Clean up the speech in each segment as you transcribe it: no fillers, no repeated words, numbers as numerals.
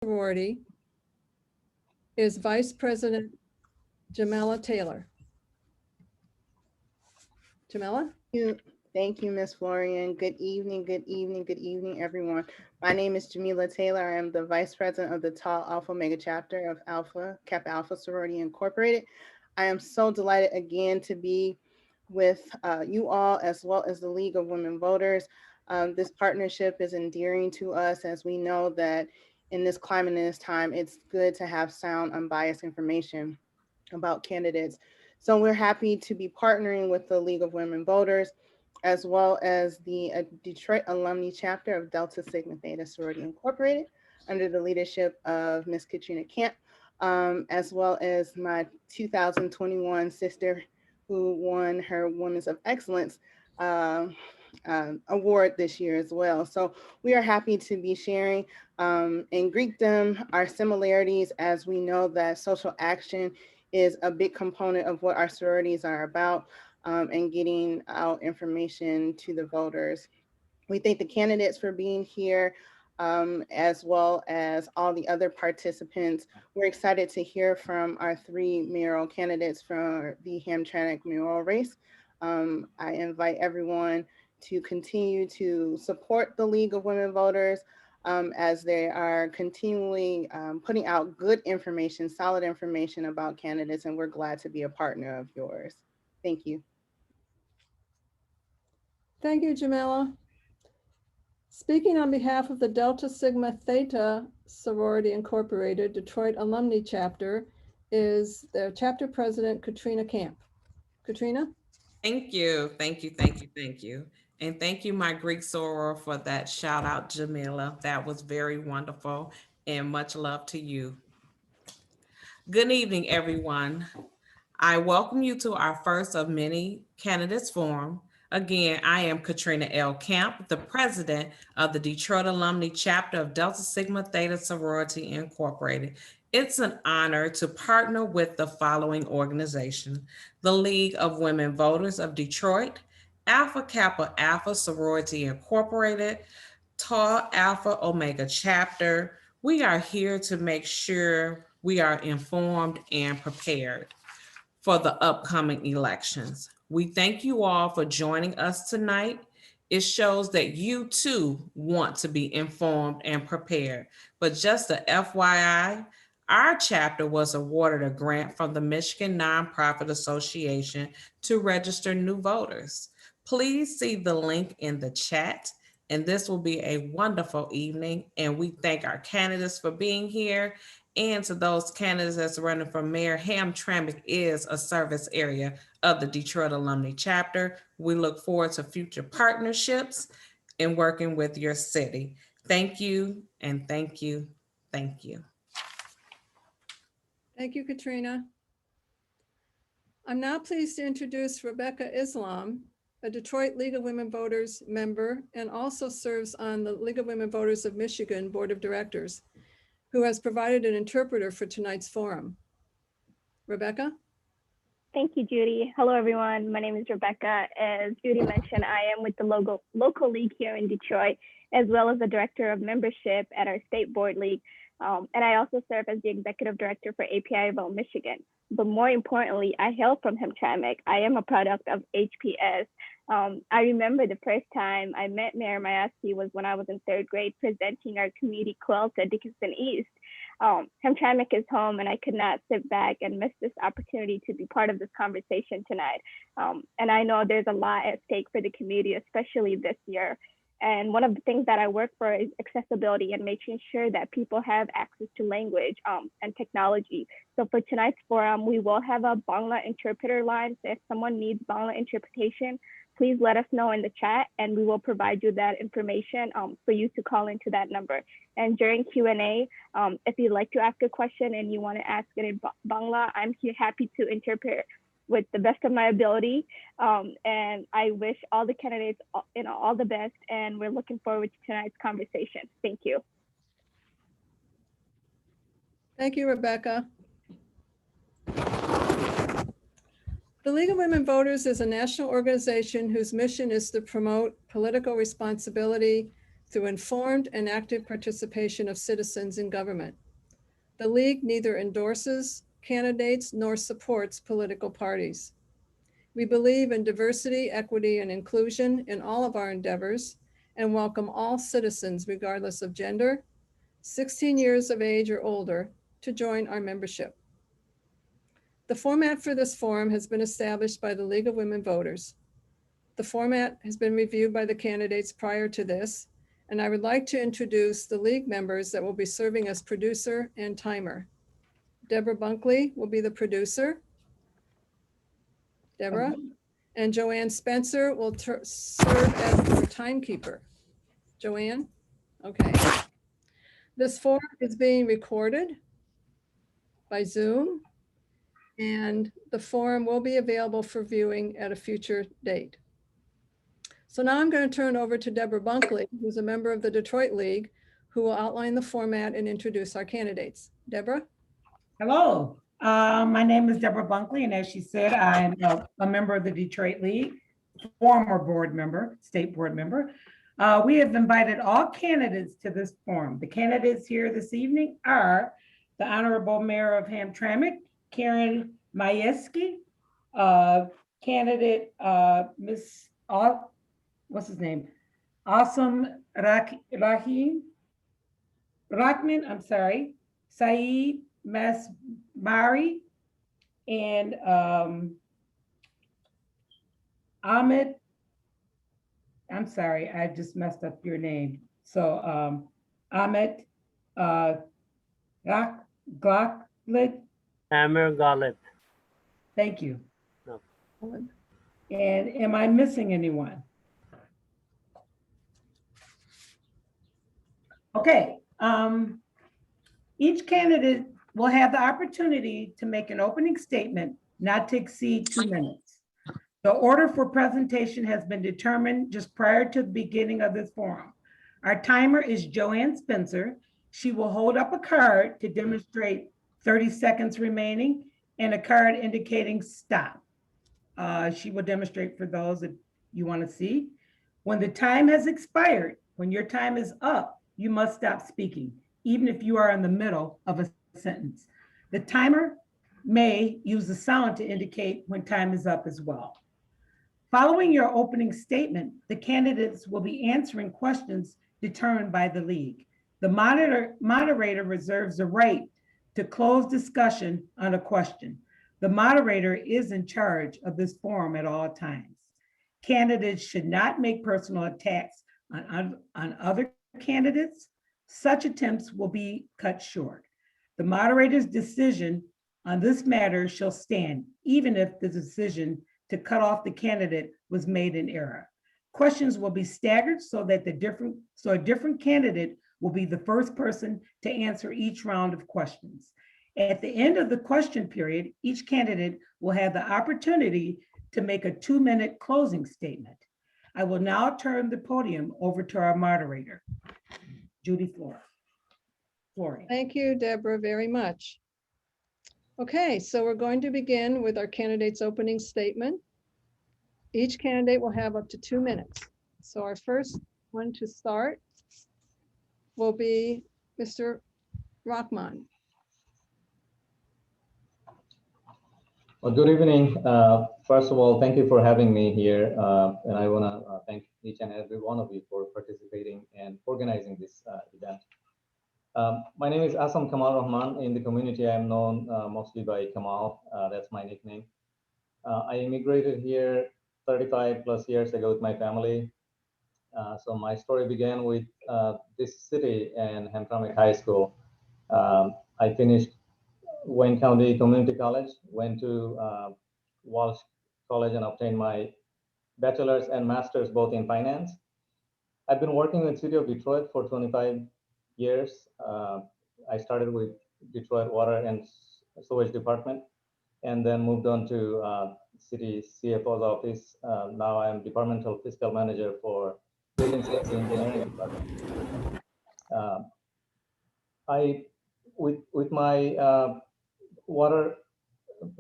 Sorority is Vice President Jamela Taylor. Jamela? Thank you, Ms. Florian. Good evening, everyone. My name is Jamila Taylor. I am the Vice President of the Tau Alpha Omega Chapter of Kappa Alpha Sorority Incorporated. I am so delighted again to be with you all, as well as the League of Women Voters. This partnership is endearing to us, as we know that in this climate and this time, it's good to have sound, unbiased information about candidates. So we're happy to be partnering with the League of Women Voters, as well as the Detroit Alumnae Chapter of Delta Sigma Theta Sorority Incorporated, under the leadership of Ms. Katrina Camp, as well as my 2021 sister, who won her Women's of Excellence award this year as well. So we are happy to be sharing in Greekdom our similarities, as we know that social action is a big component of what our sororities are about, and getting out information to the voters. We thank the candidates for being here, as well as all the other participants. We're excited to hear from our three mayoral candidates for the Hamtramck mayoral race. I invite everyone to continue to support the League of Women Voters, as they are continually putting out good information, solid information about candidates, and we're glad to be a partner of yours. Thank you. Thank you, Jamila. Speaking on behalf of the Delta Sigma Theta Sorority Incorporated Detroit Alumnae Chapter is their chapter president, Katrina Camp. Katrina? Thank you. And thank you, my Greek soror, for that shout out, Jamila. That was very wonderful, and much love to you. Good evening, everyone. I welcome you to our first of many candidates forum. Again, I am Katrina L. Camp, the president of the Detroit Alumnae Chapter of Delta Sigma Theta Sorority Incorporated. It's an honor to partner with the following organization: the League of Women Voters of Detroit, Alpha Kappa Alpha Sorority Incorporated, Tau Alpha Omega Chapter. We are here to make sure we are informed and prepared for the upcoming elections. We thank you all for joining us tonight. It shows that you too want to be informed and prepared. But just a FYI, our chapter was awarded a grant from the Michigan Nonprofit Association to register new voters. Please see the link in the chat. And this will be a wonderful evening. And we thank our candidates for being here. And to those candidates that's running for mayor, Hamtramck is a service area of the Detroit Alumnae Chapter. We look forward to future partnerships and working with your city. Thank you, and thank you, thank you. Thank you, Katrina. I'm now pleased to introduce Rebecca Islam, a Detroit League of Women Voters member and also serves on the League of Women Voters of Michigan Board of Directors, who has provided an interpreter for tonight's forum. Rebecca? Thank you, Judy. Hello, everyone. My name is Rebecca. As Judy mentioned, I am with the local league here in Detroit, as well as the director of membership at our state board league. And I also serve as the executive director for API Vote Michigan. But more importantly, I hail from Hamtramck. I am a product of HPS. I remember the first time I met Mayor Mayoral was when I was in third grade presenting our community quilt at Dickinson East. Hamtramck is home, and I could not sit back and miss this opportunity to be part of this conversation tonight. And I know there's a lot at stake for the community, especially this year. And one of the things that I work for is accessibility and making sure that people have access to language and technology. So for tonight's forum, we will have a Bangla interpreter line. So if someone needs Bangla interpretation, please let us know in the chat, and we will provide you that information for you to call into that number. And during Q&A, if you'd like to ask a question and you want to ask it in Bangla, I'm here happy to interpret with the best of my ability. And I wish all the candidates all the best, and we're looking forward to tonight's conversation. Thank you. Thank you, Rebecca. The League of Women Voters is a national organization whose mission is to promote political responsibility, through informed and active participation of citizens in government. The League neither endorses candidates nor supports political parties. We believe in diversity, equity, and inclusion in all of our endeavors and welcome all citizens, regardless of gender, 16 years of age or older, to join our membership. The format for this forum has been established by the League of Women Voters. The format has been reviewed by the candidates prior to this, and I would like to introduce the League members that will be serving as producer and timer. Deborah Bunkley will be the producer. Deborah. And Joanne Spencer will serve as your timekeeper. Joanne? Okay. This forum is being recorded by Zoom, and the forum will be available for viewing at a future date. So now I'm going to turn over to Deborah Bunkley, who's a member of the Detroit League, who will outline the format and introduce our candidates. Deborah? Hello, my name is Deborah Bunkley, and as she said, I'm a member of the Detroit League, former board member, state board member. We have invited all candidates to this forum. The candidates here this evening are the Honorable Mayor of Hamtramck, Karen Majewski, candidate Miss, what's his name? Awesome Rahman, I'm sorry, Saeed Masmari, and Ahmed, I'm sorry, I just messed up your name. So Ahmed Glocklet. Amir Galit. Thank you. No. And am I missing anyone? Okay. Each candidate will have the opportunity to make an opening statement not to exceed 2 minutes. The order for presentation has been determined just prior to the beginning of this forum. Our timer is Joanne Spencer. She will hold up a card to demonstrate 30 seconds remaining and a card indicating stop. She will demonstrate for those that you want to see. When the time has expired, when your time is up, you must stop speaking, even if you are in the middle of a sentence. The timer may use the sound to indicate when time is up as well. Following your opening statement, the candidates will be answering questions determined by the League. The moderator reserves the right to close discussion on a question. The moderator is in charge of this forum at all times. Candidates should not make personal attacks on other candidates. Such attempts will be cut short. The moderator's decision on this matter shall stand, even if the decision to cut off the candidate was made in error. Questions will be staggered so that a different candidate will be the first person to answer each round of questions. At the end of the question period, each candidate will have the opportunity to make a 2-minute closing statement. I will now turn the podium over to our moderator, Judy Flory. Thank you, Deborah, very much. Okay, so we're going to begin with our candidate's opening statement. Each candidate will have up to 2 minutes. So our first one to start will be Mr. Rahman. Well, good evening. First of all, thank you for having me here. And I want to thank each and every one of you for participating and organizing this event. My name is Asam Kamal Rahman. In the community, I am known mostly by Kamal. That's my nickname. I immigrated here 35 plus years ago with my family. So my story began with this city and Hamtramck High School. I finished Wayne County Community College, went to Walsh College and obtained my bachelor's and master's both in finance. I've been working with the city of Detroit for 25 years. I started with Detroit Water and Sewage Department and then moved on to city CFO's office. Now I'm departmental fiscal manager for building safety engineering department. With my water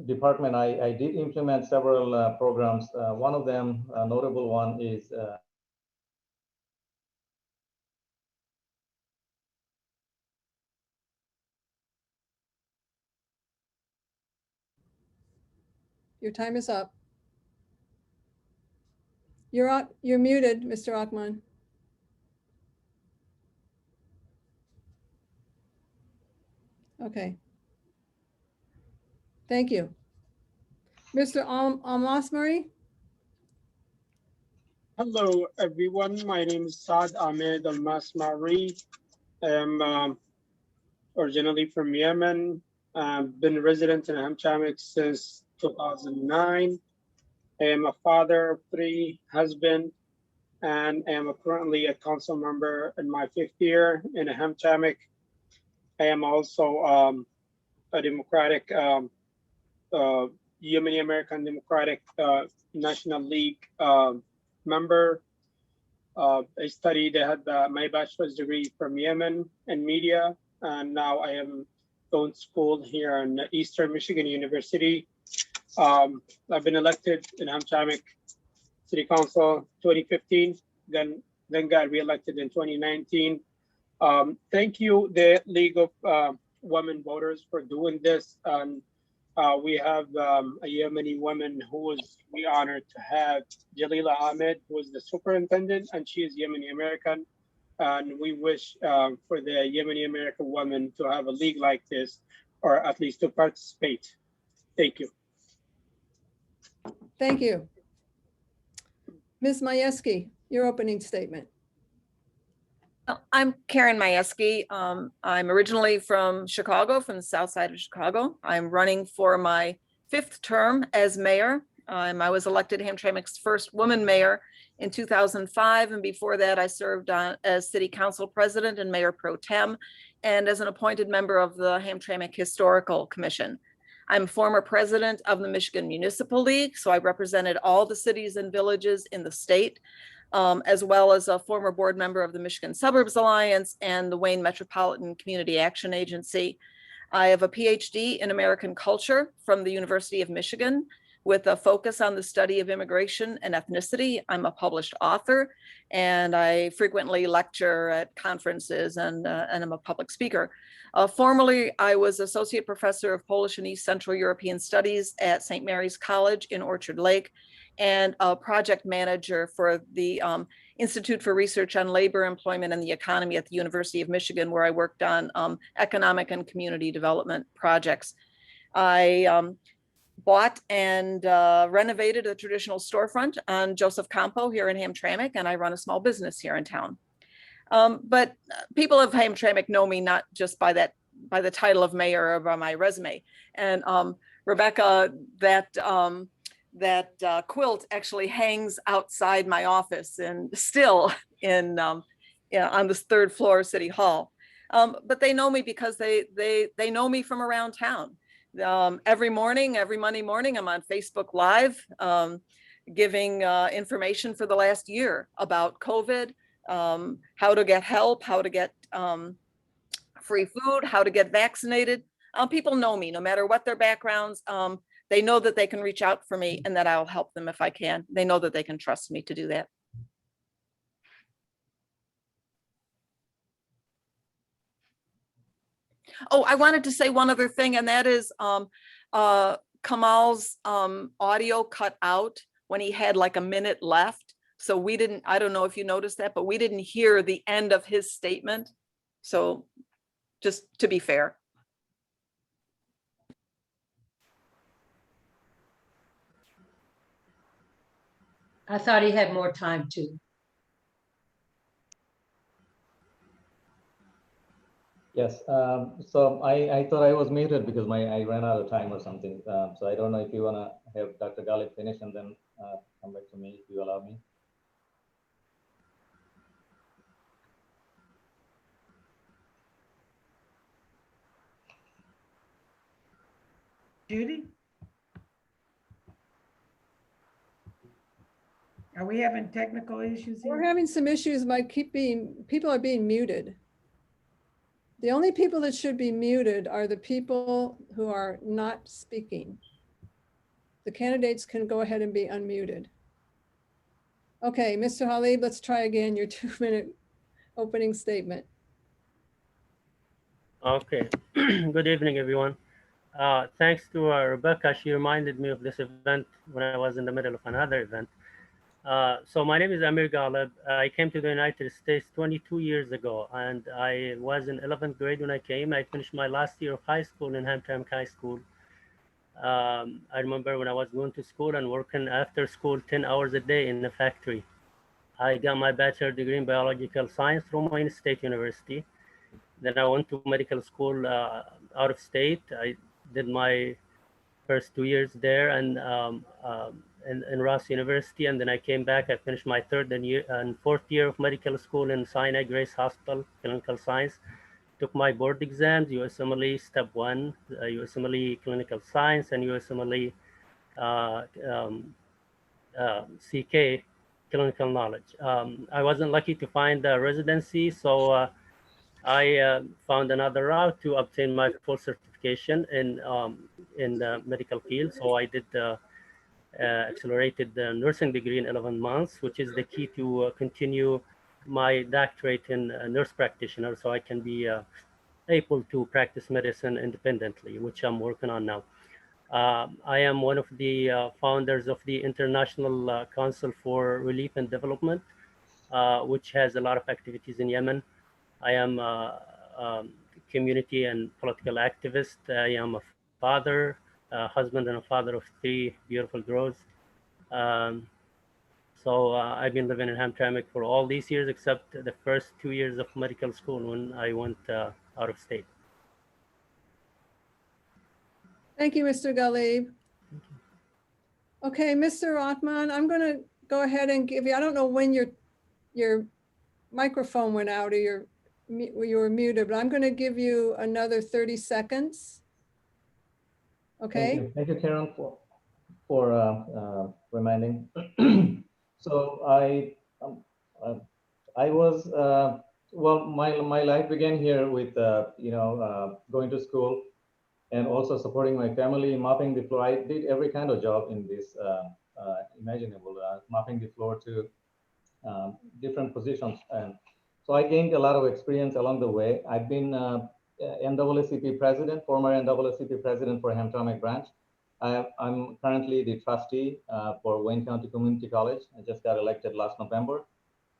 department, I did implement several programs. One of them, a notable one, is Your time is up. You're muted, Mr. Achman. Okay. Thank you. Mr. Almasmari? Hello, everyone. My name is Saad Ahmed Al-Masmari. I'm originally from Yemen. Been resident in Hamtramck since 2009. I am a father of 3, husband, and I am currently a council member in my 5th year in Hamtramck. I am also a Democratic, Yemeni American Democratic National League member. I studied, I had my bachelor's degree from Yemen in media, and now I am going to school here in Eastern Michigan University. I've been elected in Hamtramck City Council 2015, then got reelected in 2019. Thank you, the League of Women Voters, for doing this. And we have a Yemeni woman who we honored to have, Jalila Ahmed, who is the superintendent, and she is Yemeni American. And we wish for the Yemeni American woman to have a league like this, or at least to participate. Thank you. Thank you. Ms. Majewski, your opening statement. I'm Karen Majewski. I'm originally from Chicago, from the south side of Chicago. I'm running for my 5th term as mayor. I was elected Hamtramck's first woman mayor in 2005. And before that, I served as city council president and mayor pro tem, and as an appointed member of the Hamtramck Historical Commission. I'm former president of the Michigan Municipal League, so I represented all the cities and villages in the state, as well as a former board member of the Michigan Suburbs Alliance and the Wayne Metropolitan Community Action Agency. I have a PhD in American culture from the University of Michigan with a focus on the study of immigration and ethnicity. I'm a published author, and I frequently lecture at conferences, and I'm a public speaker. Formerly, I was associate professor of Polish and East Central European Studies at St. Mary's College in Orchard Lake, and a project manager for the Institute for Research on Labor, Employment, and the Economy at the University of Michigan, where I worked on economic and community development projects. I bought and renovated a traditional storefront on Joseph Campo here in Hamtramck, and I run a small business here in town. But people of Hamtramck know me not just by the title of mayor or by my resume. And Rebecca, that quilt actually hangs outside my office and still on the 3rd floor of City Hall. But they know me because they know me from around town. Every Monday morning, I'm on Facebook Live, giving information for the last year about COVID, how to get help, how to get free food, how to get vaccinated. People know me, no matter what their backgrounds. They know that they can reach out for me and that I'll help them if I can. They know that they can trust me to do that. Oh, I wanted to say one other thing, and that is Kamal's audio cut out when he had like a minute left. So we didn't, I don't know if you noticed that, but we didn't hear the end of his statement. So just to be fair. I thought he had more time too. Yes, so I thought I was muted because I ran out of time or something. So I don't know if you want to have Dr. Galib finish and then come back to me if you allow me. Judy? Are we having technical issues We're here? having some issues by people are being muted. The only people that should be muted are the people who are not speaking. The candidates can go ahead and be unmuted. Okay, Mr. Halib, let's try again your 2-minute opening statement. Okay. Good evening, everyone. Thanks to Rebecca, she reminded me of this event when I was in the middle of another event. So my name is Amir Ghalib. I came to the United States 22 years ago, and I was in 11th grade when I came. I finished my last year of high school in Hamtramck High School. I remember when I was going to school and working after school 10 hours a day in the factory. I got my bachelor degree in biological science from Wayne State University. Then I went to medical school out of state. I did my first 2 years there and in Ross University, and then I came back. I finished my third and fourth year of medical school in Sinai Grace Hospital, clinical science. Took my board exams, USMLE Step 1, USMLE Clinical Science, and USMLE CK, Clinical Knowledge. I wasn't lucky to find a residency, so I found another route to obtain my full certification in the medical field. So I did accelerated nursing degree in 11 months, which is the key to continue my doctorate in nurse practitioner, so I can be able to practice medicine independently, which I'm working on now. I am one of the founders of the International Council for Relief and Development, which has a lot of activities in Yemen. I am a community and political activist. I am a father, a husband, and a father of 3 beautiful girls. So I've been living in Hamtramck for all these years, except the first 2 years of medical school when I went out of state. Thank you, Mr. Ghalib. Okay, Mr. Othman, I'm going to go ahead and give you, I don't know when your microphone went out or you were muted, but I'm going to give you another 30 seconds. Okay. Thank you, Karen, for reminding. So I was well, my life began here with going to school and also supporting my family, mopping the floor. I did every kind of job in this imaginable, mopping the floor to different positions, and so I gained a lot of experience along the way. I've been NAACP president, former NAACP president for Hamtramck branch. I'm currently the trustee for Wayne County Community College. I just got elected last November.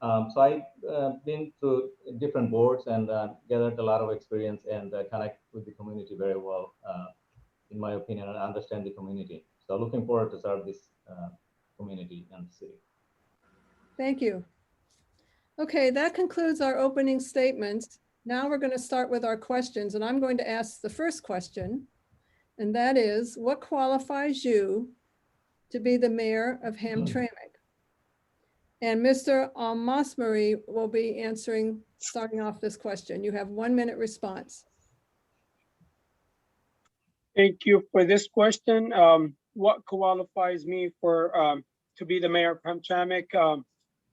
So I've been to different boards and gathered a lot of experience and connect with the community very well, in my opinion, and understand the community. So looking forward to serve this community and the city. Thank you. Okay, that concludes our opening statements. Now we're going to start with our questions, and I'm going to ask the first question, and that is, what qualifies you to be the mayor of Hamtramck? And Mr. Al-Masmari will be answering, starting off this question. You have 1 minute response. Thank you for this question. What qualifies me for to be the mayor of Hamtramck?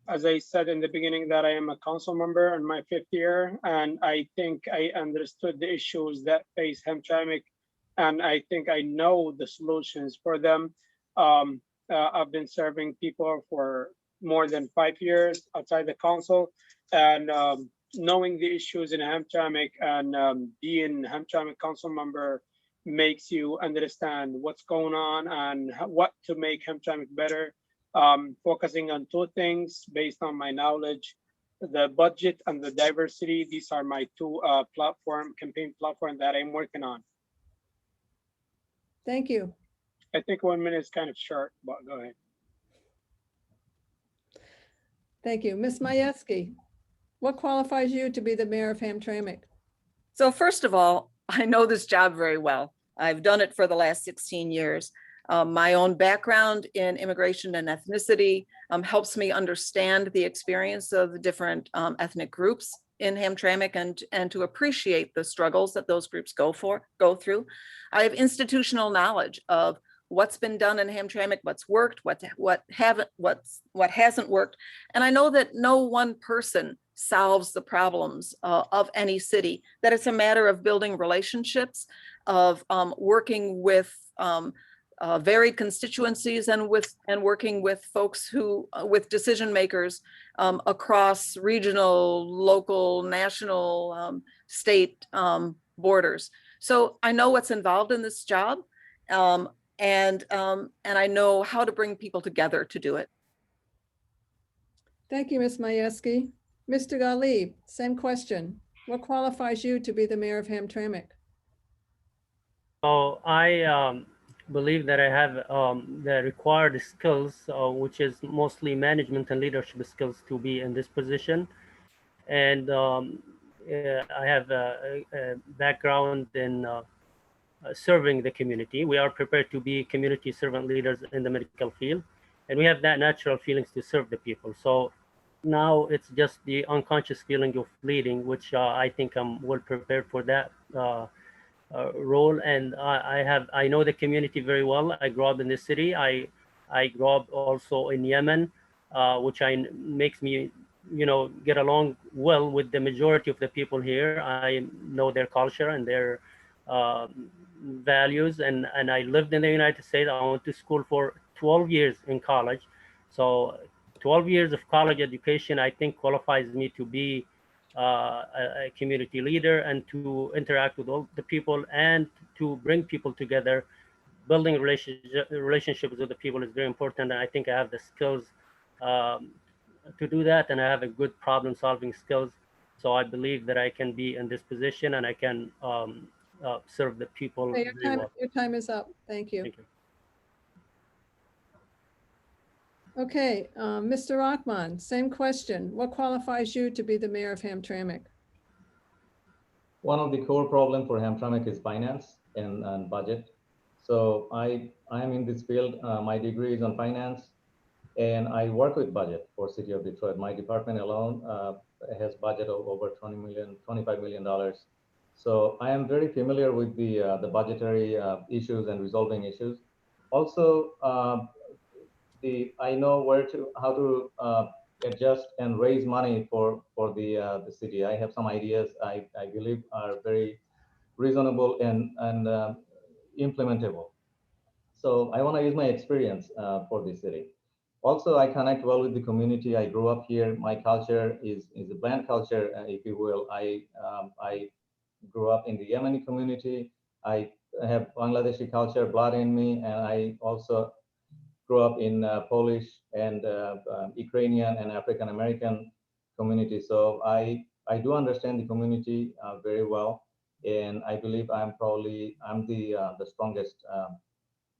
As I said in the beginning, that I am a council member in my 5th year, and I think I understood the issues that face Hamtramck, and I think I know the solutions for them. I've been serving people for more than 5 years outside the council, and knowing the issues in Hamtramck and being Hamtramck council member makes you understand what's going on and what to make Hamtramck better. Focusing on 2 things based on my knowledge: the budget and the diversity. These are my 2 campaign platform that I'm working on. Thank you. I think 1 minute is kind of short, but go ahead. Thank you. Ms. Majewski, what qualifies you to be the mayor of Hamtramck? So first of all, I know this job very well. I've done it for the last 16 years. My own background in immigration and ethnicity helps me understand the experience of the different ethnic groups in Hamtramck and to appreciate the struggles that those groups go through. I have institutional knowledge of what's been done in Hamtramck, what's worked, what hasn't worked, and I know that no one person solves the problems of any city. That it's a matter of building relationships, of working with varied constituencies and working with folks with decision makers across regional, local, national, state borders. So I know what's involved in this job, and I know how to bring people together to do it. Thank you, Ms. Majewski. Mr. Ghalib, same question. What qualifies you to be the mayor of Hamtramck? So I believe that I have the required skills, which is mostly management and leadership skills to be in this position. And I have a background in serving the community. We are prepared to be community servant leaders in the medical field, and we have that natural feelings to serve the people. So now it's just the unconscious feeling of leading, which I think I'm well prepared for that role. And I know the community very well. I grew up in the city. I grew up also in Yemen, which makes me, get along well with the majority of the people here. I know their culture and their values, and I lived in the United States. I went to school for 12 years in college. So 12 years of college education, I think, qualifies me to be a community leader and to interact with all the people and to bring people together. Building relationships with the people is very important, and I think I have the skills to do that, and I have a good problem solving skills. So I believe that I can be in this position and I can serve the people Okay, very well. your time is up. Thank you. Thank you. Okay, Mr. Rahman, same question. What qualifies you to be the mayor of Hamtramck? One of the core problem for Hamtramck is finance and budget. So I am in this field. My degree is on finance, and I work with budget for City of Detroit. My department alone has budget of over $25 million. So I am very familiar with the budgetary issues and resolving issues. Also, I know how to adjust and raise money for the city. I have some ideas I believe are very reasonable and implementable. So I want to use my experience for the city. Also, I connect well with the community. I grew up here. My culture is a blend culture, if you will. I grew up in the Yemeni community. I have Bangladeshi culture, blood in me, and I also grew up in Polish and Ukrainian and African American community. So I do understand the community very well, and I believe I'm the strongest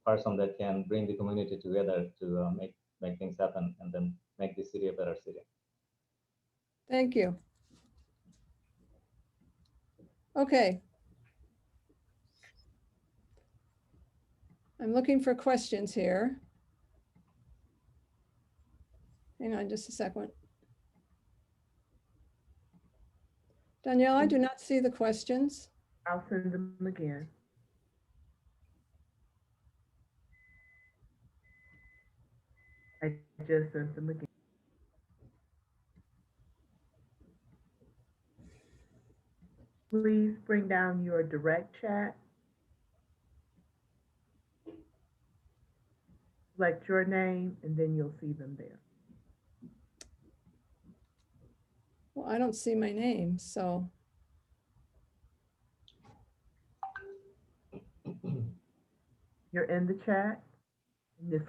person that can bring the community together to make things happen and then make the city a better city. Thank you. Okay. I'm looking for questions here. Hang on just a second. Danielle, I do not see the questions. I'll send them again. I just sent them again. Please bring down your direct chat. Select your name and then you'll see them there. Well, I don't see my name, so. You're in the chat. The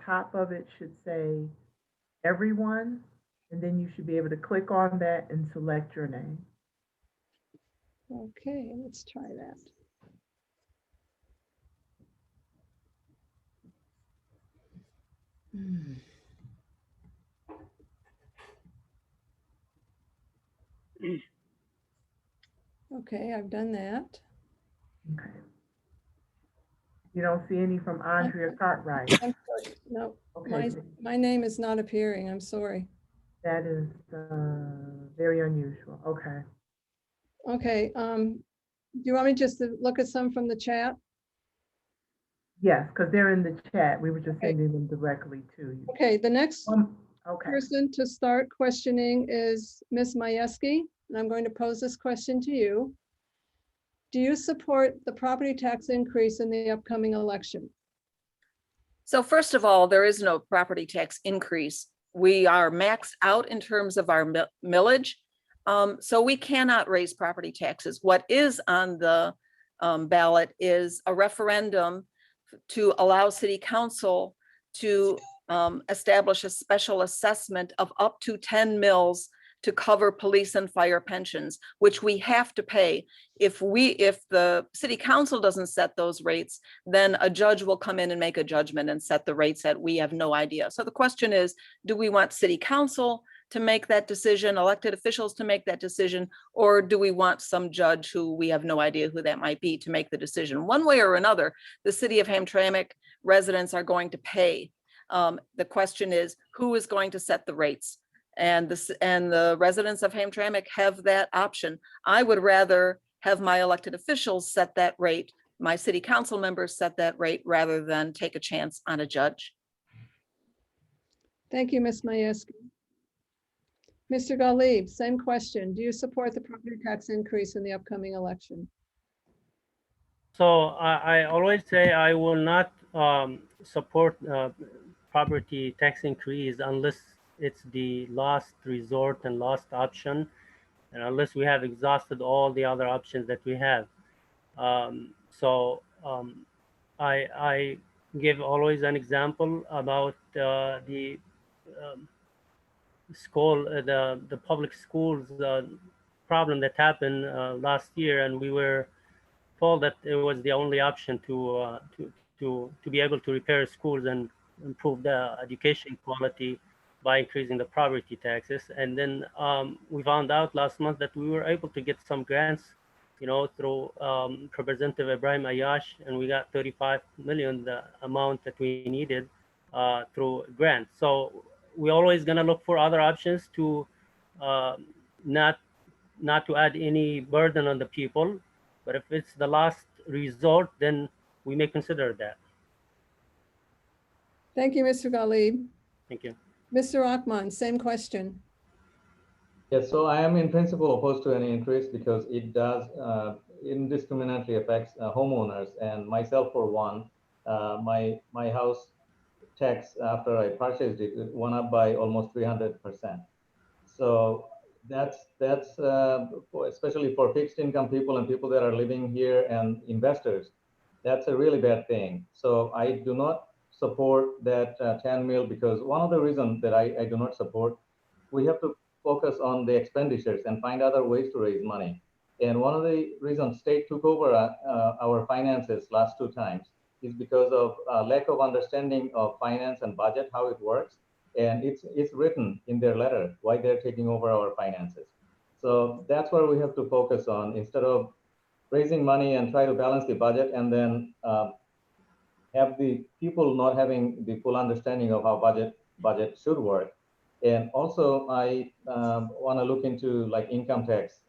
top of it should say everyone, and then you should be able to click on that and select your name. Okay, let's try that. Okay, I've done that. Okay. You don't see any from Andrea Cartwright. I'm sorry. No, Okay. my name is not appearing. I'm sorry. That is very unusual. Okay. Okay, do you want me just to look at some from the chat? Yes, because they're in the chat. We were just Okay. sending them directly to you. Okay, the next Okay. person to start questioning is Ms. Majewski, and I'm going to pose this question to you. Do you support the property tax increase in the upcoming election? So first of all, there is no property tax increase. We are maxed out in terms of our millage. So we cannot raise property taxes. What is on the ballot is a referendum to allow city council to establish a special assessment of up to 10 mills to cover police and fire pensions, which we have to pay. If the city council doesn't set those rates, then a judge will come in and make a judgment and set the rates that we have no idea. So the question is, do we want city council to make that decision, elected officials to make that decision, or do we want some judge who we have no idea who that might be to make the decision? One way or another, the city of Hamtramck residents are going to pay. The question is, who is going to set the rates? And the residents of Hamtramck have that option. I would rather have my elected officials set that rate, my city council members set that rate, rather than take a chance on a judge. Thank you, Ms. Majewski. Mr. Ghalib, same question. Do you support the property tax increase in the upcoming election? So I always say I will not support property tax increase unless it's the last resort and last option, and unless we have exhausted all the other options that we have. I give always an example about the school, the public schools problem that happened last year, and we were told that it was the only option to be able to repair schools and improve the education quality by increasing the property taxes. And then we found out last month that we were able to get some grants, through Representative Ibrahim Ayash, and we got 35 million, the amount that we needed through grants. So we're always gonna look for other options to not to add any burden on the people. But if it's the last resort, then we may consider that. Thank you, Mr. Ghalib. Thank you. Mr. Rahman, same question. Yes, so I am in principle opposed to any increase because it does indiscriminately affects homeowners, and myself for one. My house tax after I purchased it went up by almost 300%. So that's especially for fixed income people and people that are living here and investors, that's a really bad thing. So I do not support that 10 mil, because one of the reasons that I do not support, we have to focus on the expenditures and find other ways to raise money. And one of the reasons state took over our finances last 2 times is because of lack of understanding of finance and budget, how it works. And it's written in their letter why they're taking over our finances. So that's where we have to focus on, instead of raising money and try to balance the budget and then have the people not having the full understanding of how budget should work. And also I want to look into like income tax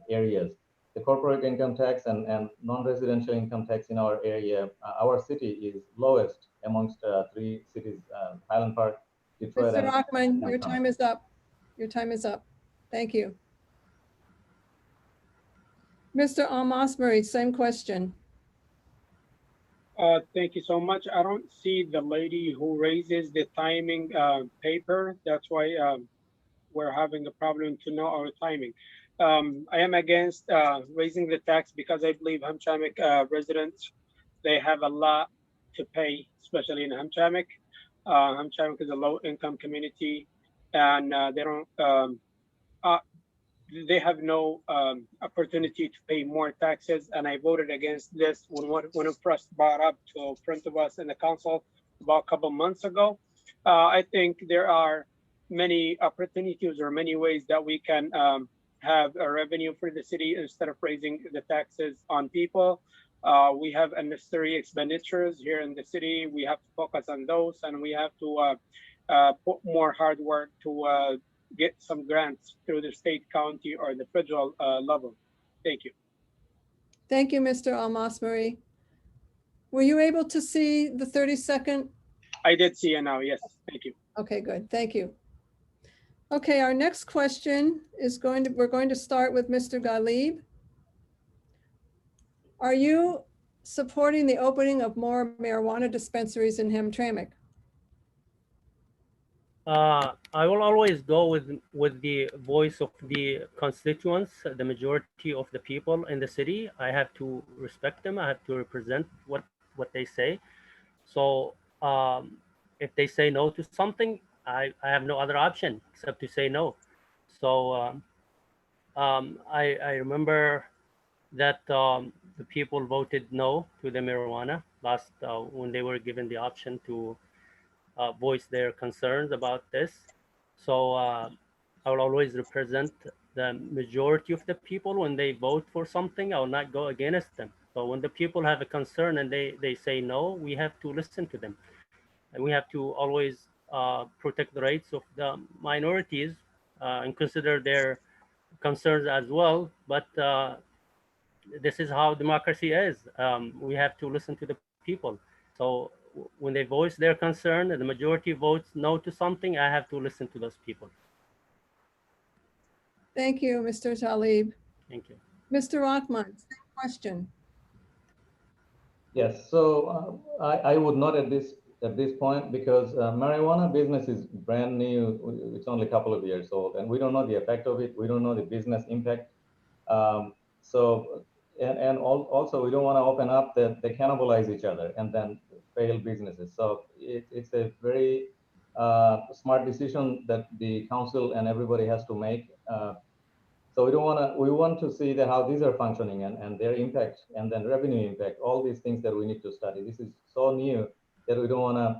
areas. The corporate income tax and non-residential income tax in our area, our city is lowest amongst 3 cities, Highland Park, Detroit. Mr. Rahman, your Hamtramck. time is up. Your time is up. Thank you. Mr. Almasmary, same question. Thank you so much. I don't see the lady who raises the timing paper. That's why we're having a problem to know our timing. I am against raising the tax because I believe Hamtramck residents, they have a lot to pay, especially in Hamtramck. Hamtramck is a low-income community, and they have no opportunity to pay more taxes. And I voted against this when it first brought up to front of us in the council about a couple months ago. I think there are many opportunities or many ways that we can have a revenue for the city instead of raising the taxes on people. We have unnecessary expenditures here in the city. We have to focus on those, and we have to put more hard work to get some grants through the state, county, or the federal level. Thank you. Thank you, Mr. Almasmary. Were you able to see the 30-second? I did see it now, yes, thank you. Okay, good, thank you. Okay, our next question is we're going to start with Mr. Ghalib. Are you supporting the opening of more marijuana dispensaries in Hamtramck? I will always go with the voice of the constituents, the majority of the people in the city. I have to respect them. I have to represent what they say. So if they say no to something, I have no other option except to say no. So I remember that the people voted no to the marijuana last when they were given the option to voice their concerns about this. So I will always represent the majority of the people. When they vote for something, I will not go against them. So when the people have a concern and they say no, we have to listen to them. And we have to always protect the rights of the minorities and consider their concerns as well. But this is how democracy is. We have to listen to the people. So when they voice their concern and the majority votes no to something, I have to listen to those people. Thank you, Mr. Talib. Thank you. Mr. Rahman, same question. Yes, so I would not at this point, because marijuana business is brand new. It's only a couple of years old, and we don't know the effect of it. We don't know the business impact. Also, we don't want to open up that they cannibalize each other and then fail businesses. So it's a very smart decision that the council and everybody has to make. So we want to see how these are functioning and their impact, and then revenue impact, all these things that we need to study. This is so new that we don't want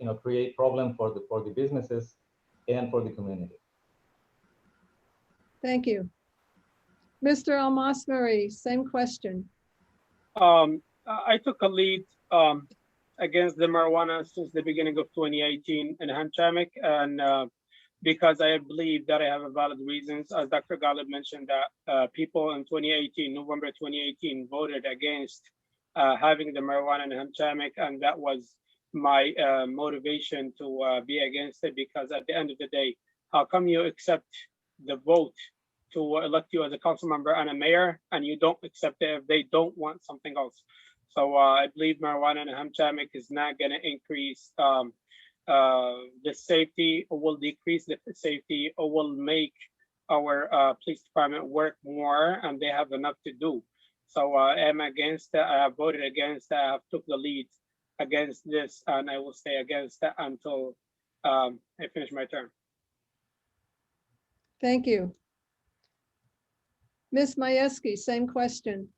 to create problem for the businesses and for the community. Thank you. Mr. Almasmari, same question. I took a lead against the marijuana since the beginning of 2018 in Hamtramck, and because I believe that I have a valid reasons, as Dr. Galib mentioned, that people in 2018, November 2018, voted against having the marijuana in Hamtramck, and that was my motivation to be against it. Because at the end of the day, how come you accept the vote to elect you as a council member and a mayor, and you don't accept it if they don't want something else? So I believe marijuana in Hamtramck is not going to increase the safety, or will decrease the safety, or will make our police department work more, and they have enough to do. So I am against that. I have voted against that. I have took the lead against this, and I will stay against that until I finish my term. Thank you. Ms. Majewski, same question.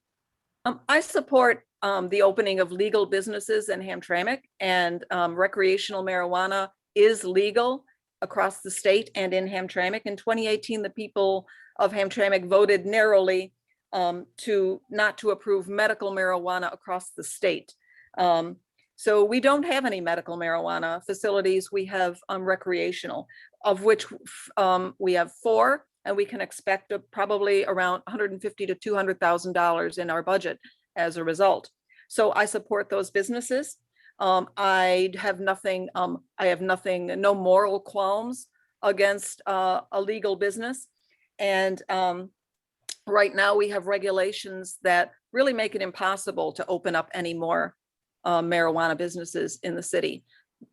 I support the opening of legal businesses in Hamtramck, and recreational marijuana is legal across the state and in Hamtramck. In 2018, the people of Hamtramck voted narrowly not to approve medical marijuana across the state. So we don't have any medical marijuana facilities. We have recreational, of which we have 4. And we can expect probably around $150,000 to $200,000 in our budget as a result. So I support those businesses. I have nothing, no moral qualms against a legal business. And right now we have regulations that really make it impossible to open up any more marijuana businesses in the city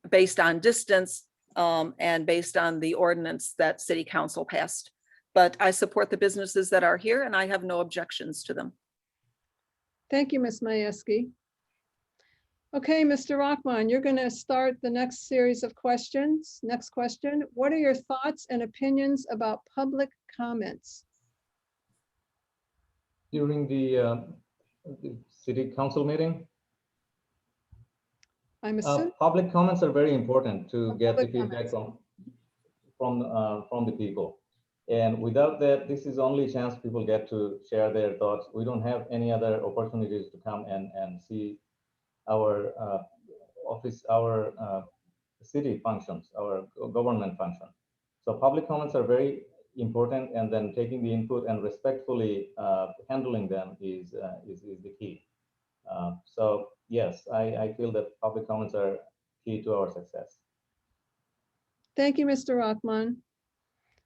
based on distance and based on the ordinance that City Council passed. But I support the businesses that are here, and I have no objections to them. Thank you, Ms. Majewski. Okay, Mr. Rahman, you're going to start the next series of questions. Next question, what are your thoughts and opinions about public comments? During the city council meeting? I'm assuming public comments are very important to get the feedback comments from the people. And without that, this is the only chance people get to share their thoughts. We don't have any other opportunities to come and see our office, our city functions, our government function. So public comments are very important, and then taking the input and respectfully handling them is the key. So yes, I feel that public comments are key to our success. Thank you, Mr. Rahman.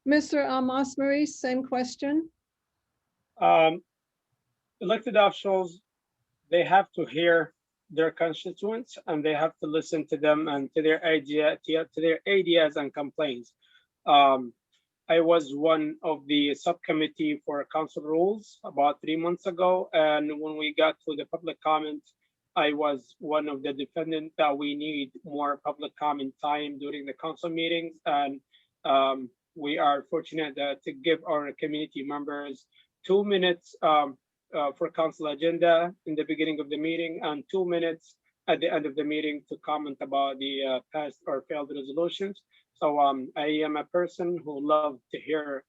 Mr. Almasmari, same question. Elected officials, they have to hear their constituents, and they have to listen to them and to their ideas and complaints. I was one of the subcommittee for council rules about 3 months ago, and when we got to the public comment, I was one of the defendants that we need more public comment time during the council meetings, and we are fortunate to give our community members 2 minutes for council agenda in the beginning of the meeting and 2 minutes at the end of the meeting to comment about the passed or failed resolutions. So I am a person who loves to hear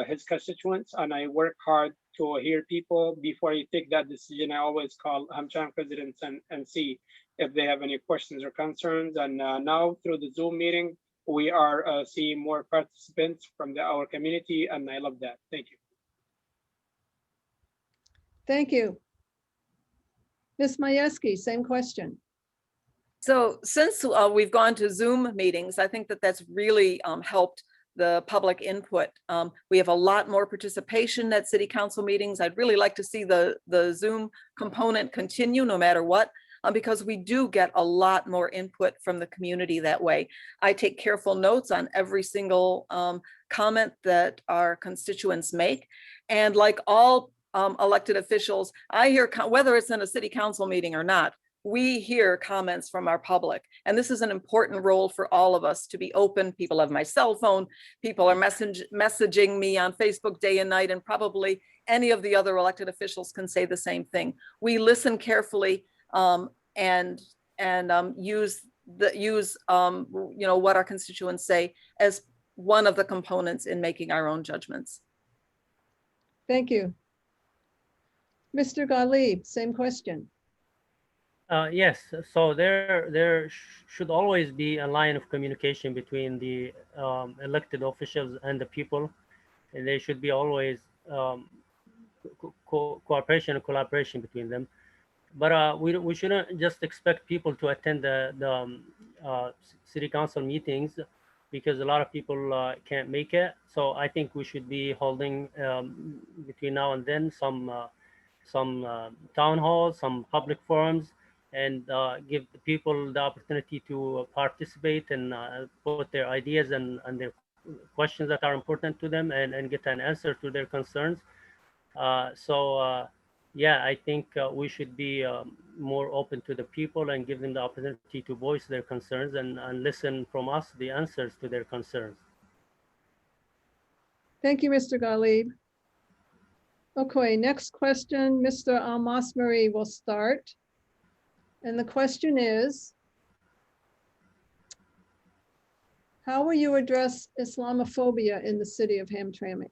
his constituents, and I work hard to hear people. Before I take that decision, I always call Hamtramck residents and see if they have any questions or concerns. And now through the Zoom meeting, we are seeing more participants from our community, and I love that. Thank you. Thank you. Ms. Majewski, same question. So since we've gone to Zoom meetings, I think that that's really helped the public input. We have a lot more participation at city council meetings. I'd really like to see the Zoom component continue no matter what, because we do get a lot more input from the community that way. I take careful notes on every single comment that our constituents make. And like all elected officials, I hear, whether it's in a city council meeting or not, we hear comments from our public. And this is an important role for all of us to be open. People have my cell phone. People are messaging me on Facebook day and night, and probably any of the other elected officials can say the same thing. We listen carefully and use what our constituents say as one of the components in making our own judgments. Thank you. Mr. Ghalib, same question. Yes, so there should always be a line of communication between the elected officials and the people, and there should be always cooperation and collaboration between them. But we shouldn't just expect people to attend the city council meetings, because a lot of people can't make it. So I think we should be holding between now and then some town halls, some public forums, and give the people the opportunity to participate and put their ideas and their questions that are important to them, and get an answer to their concerns. Yeah, I think we should be more open to the people and give them the opportunity to voice their concerns, and listen from us the answers to their concerns. Thank you, Mr. Ghalib. Okay, next question, Mr. Almasmari will start. And the question is, how will you address Islamophobia in the city of Hamtramck?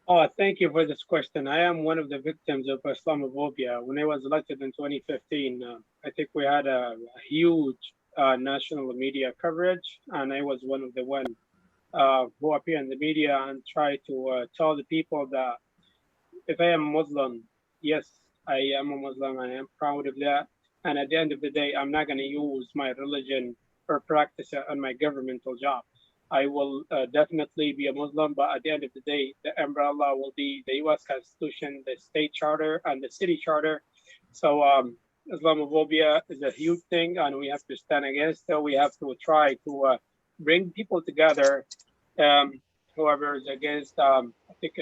Oh, thank you for this question. I am one of the victims of Islamophobia. When I was elected in 2015, I think we had a huge national media coverage, and I was one of the ones who appear in the media and try to tell the people that if I am Muslim, yes, I am a Muslim, and I am proud of that. And at the end of the day, I'm not going to use my religion or practice it on my governmental job. I will definitely be a Muslim, but at the end of the day, the umbrella will be the US Constitution, the state charter, and the city charter. So Islamophobia is a huge thing, and we have to stand against it. We have to try to bring people together. Whoever is against, I think,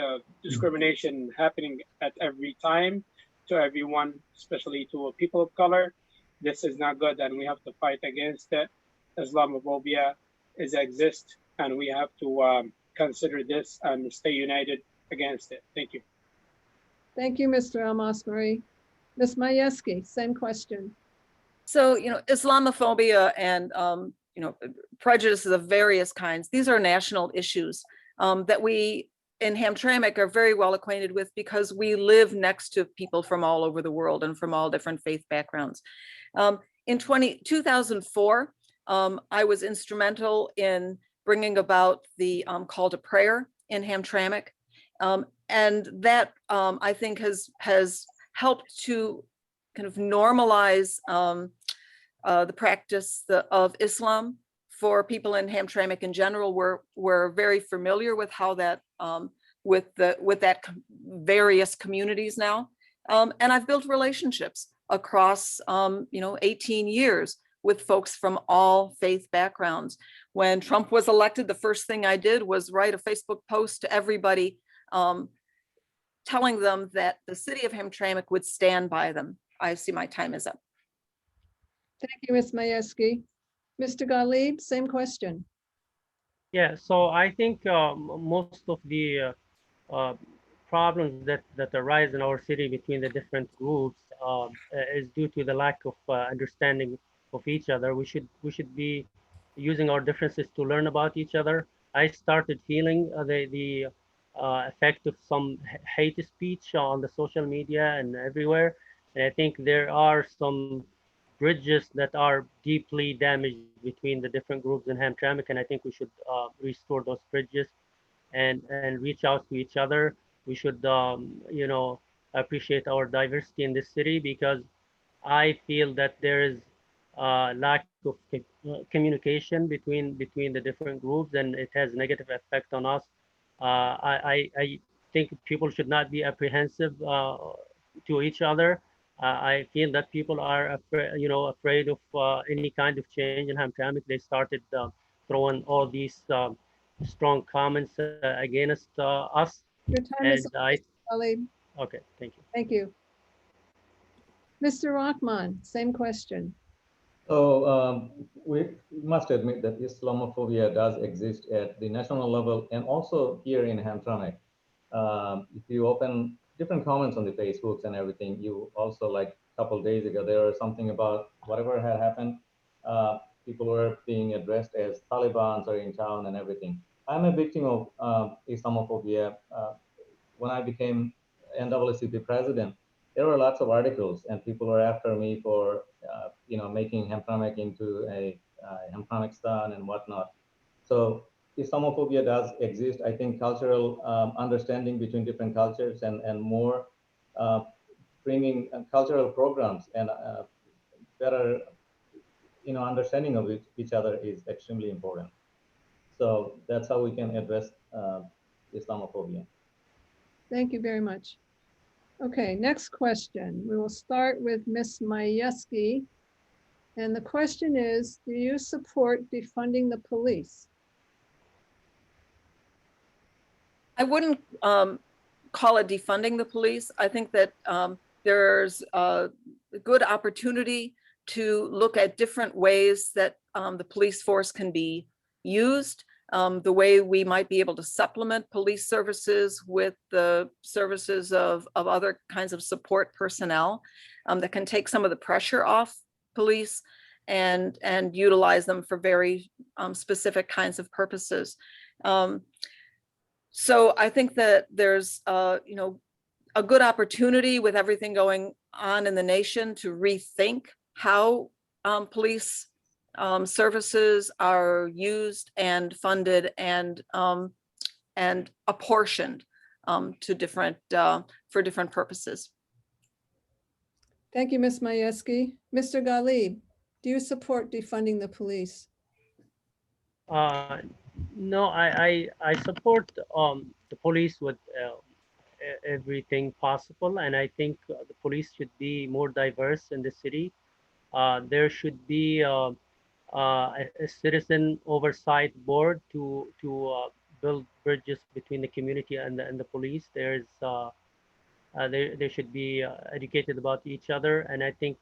discrimination happening at every time to everyone, especially to people of color. This is not good, and we have to fight against it. Islamophobia exists, and we have to consider this and stay united against it. Thank you. Thank you, Mr. Almasmari. Ms. Majewski, same question. So, Islamophobia and, prejudices of various kinds, these are national issues that we in Hamtramck are very well acquainted with, because we live next to people from all over the world and from all different faith backgrounds. In 2004, I was instrumental in bringing about the call to prayer in Hamtramck. And that I think has helped to kind of normalize the practice of Islam for people in Hamtramck in general. We're very familiar with how that with that various communities now. And I've built relationships across, 18 years with folks from all faith backgrounds. When Trump was elected, the first thing I did was write a Facebook post to everybody, telling them that the city of Hamtramck would stand by them. I see my time is up. Thank you, Ms. Majewski. Mr. Gottlieb, same question. Yeah, so I think most of the uh, problems that arise in our city between the different groups is due to the lack of understanding of each other. We should be using our differences to learn about each other. I started feeling the effect of some hate speech on the social media and everywhere, and I think there are some bridges that are deeply damaged between the different groups in Hamtramck, and I think we should restore those bridges and reach out to each other. We should, appreciate our diversity in this city, because I feel that there is lack of communication between the different groups, and it has negative effect on us. I think people should not be apprehensive to each other. I feel that people are afraid of any kind of change in Hamtramck. They started throwing all these strong comments against us. Your time And is up, Mr. Gottlieb. okay, thank you. Thank you. Mr. Rahman, same question. So we must admit that Islamophobia does exist at the national level and also here in Hamtramck. If you open different comments on the Facebooks and everything, you also, like a couple of days ago, there was something about whatever had happened. People were being addressed as Talibans are in town and everything. I'm a victim of Islamophobia. When I became NAACP president, there were lots of articles and people were after me for, making Hamtramck into a Hamtramckstan and whatnot. So Islamophobia does exist. I think cultural understanding between different cultures and more bringing cultural programs and better, understanding of each other is extremely important. So that's how we can address Islamophobia. Thank you very much. Okay, next question. We will start with Ms. Majewski. And the question is, do you support defunding the police? I wouldn't call it defunding the police. I think that there's a good opportunity to look at different ways that the police force can be used, the way we might be able to supplement police services with the services of other kinds of support personnel that can take some of the pressure off police and utilize them for very specific kinds of purposes. So I think that there's a good opportunity with everything going on in the nation to rethink how police services are used and funded and apportioned to different for different purposes. Thank you, Ms. Majewski. Mr. Gottlieb, do you support defunding the police? No, I support the police with everything possible, and I think the police should be more diverse in the city. There should be a citizen oversight board to build bridges between the community and the police. They should be educated about each other, and I think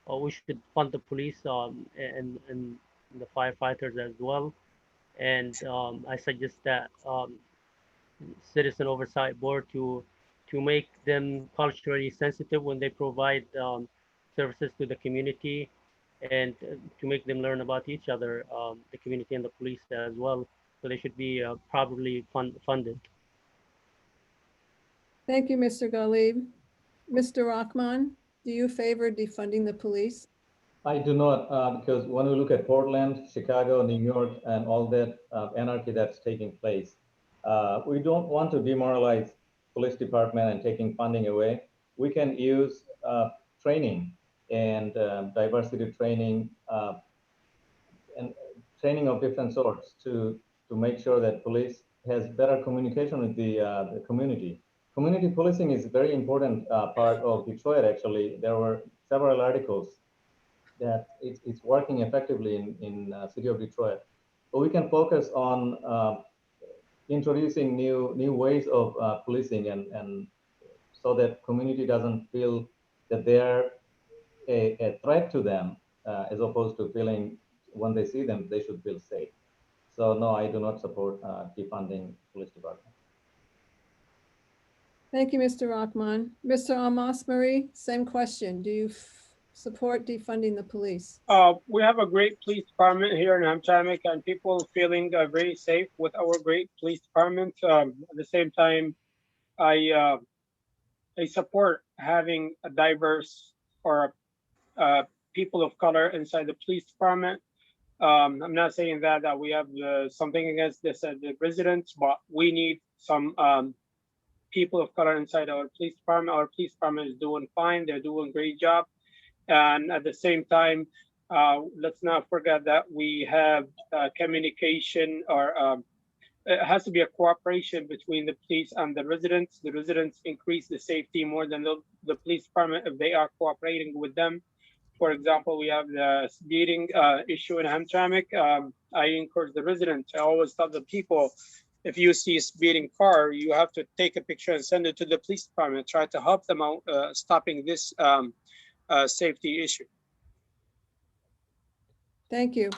we should fund the police and the firefighters as well. And I suggest that citizen oversight board to make them culturally sensitive when they provide services to the community, and to make them learn about each other, the community and the police as well. So they should be properly funded. Thank you, Mr. Gottlieb. Mr. Rahman, do you favor defunding the police? I do not, because when we look at Portland, Chicago, New York, and all that anarchy that's taking place, we don't want to demoralize police department and taking funding away. We can use training and diversity training and training of different sorts to make sure that police has better communication with the community. Community policing is a very important part of Detroit, actually. There were several articles that it's working effectively in city of Detroit. But we can focus on introducing new ways of policing and so that community doesn't feel that they're a threat to them, as opposed to feeling when they see them, they should feel safe. So no, I do not support defunding police department. Thank you, Mr. Rahman. Mr. Almasmari, same question. Do you support defunding the police? We have a great police department here in Hamtramck, and people feeling very safe with our great police department. At the same time, I support having a diverse or people of color inside the police department. I'm not saying that we have something against this as the residents, but we need some people of color inside our police department. Our police department is doing fine. They're doing a great job. And at the same time, let's not forget that we have communication, or it has to be a cooperation between the police and the residents. The residents increase the safety more than the police department if they are cooperating with them. For example, we have the speeding issue in Hamtramck. I encourage the residents. I always tell the people, if you see a speeding car, you have to take a picture and send it to the police department. Try to help them out stopping this safety issue. Thank you.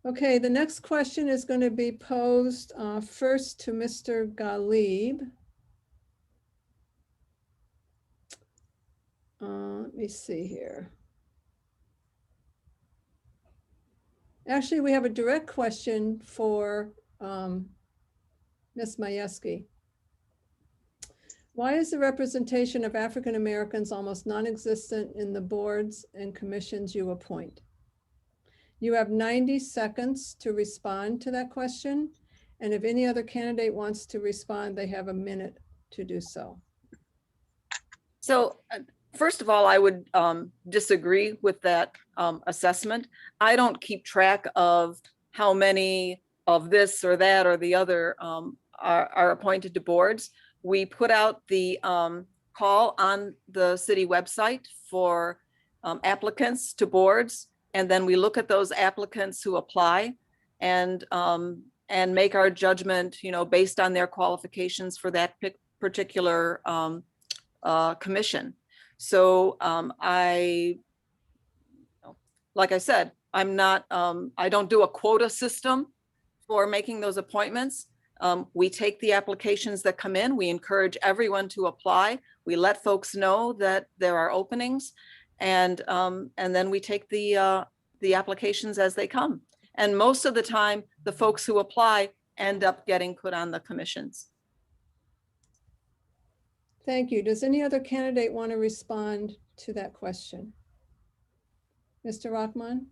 Okay, the next question is going to be posed first to Mr. Ghalib. Let me see here. Actually, we have a direct question for Ms. Majewski. Why is the representation of African Americans almost non-existent in the boards and commissions you appoint? You have 90 seconds to respond to that question. And if any other candidate wants to respond, they have a minute to do so. So first of all, I would disagree with that assessment. I don't keep track of how many of this or that or the other are appointed to boards. We put out the call on the city website for applicants to boards, and then we look at those applicants who apply and make our judgment, based on their qualifications for that particular commission. So like I said, I don't do a quota system for making those appointments. We take the applications that come in. We encourage everyone to apply. We let folks know that there are openings, and then we take the applications as they come. And most of the time, the folks who apply end up getting put on the commissions. Thank you. Does any other candidate want to respond to that question? Mr. Rahman?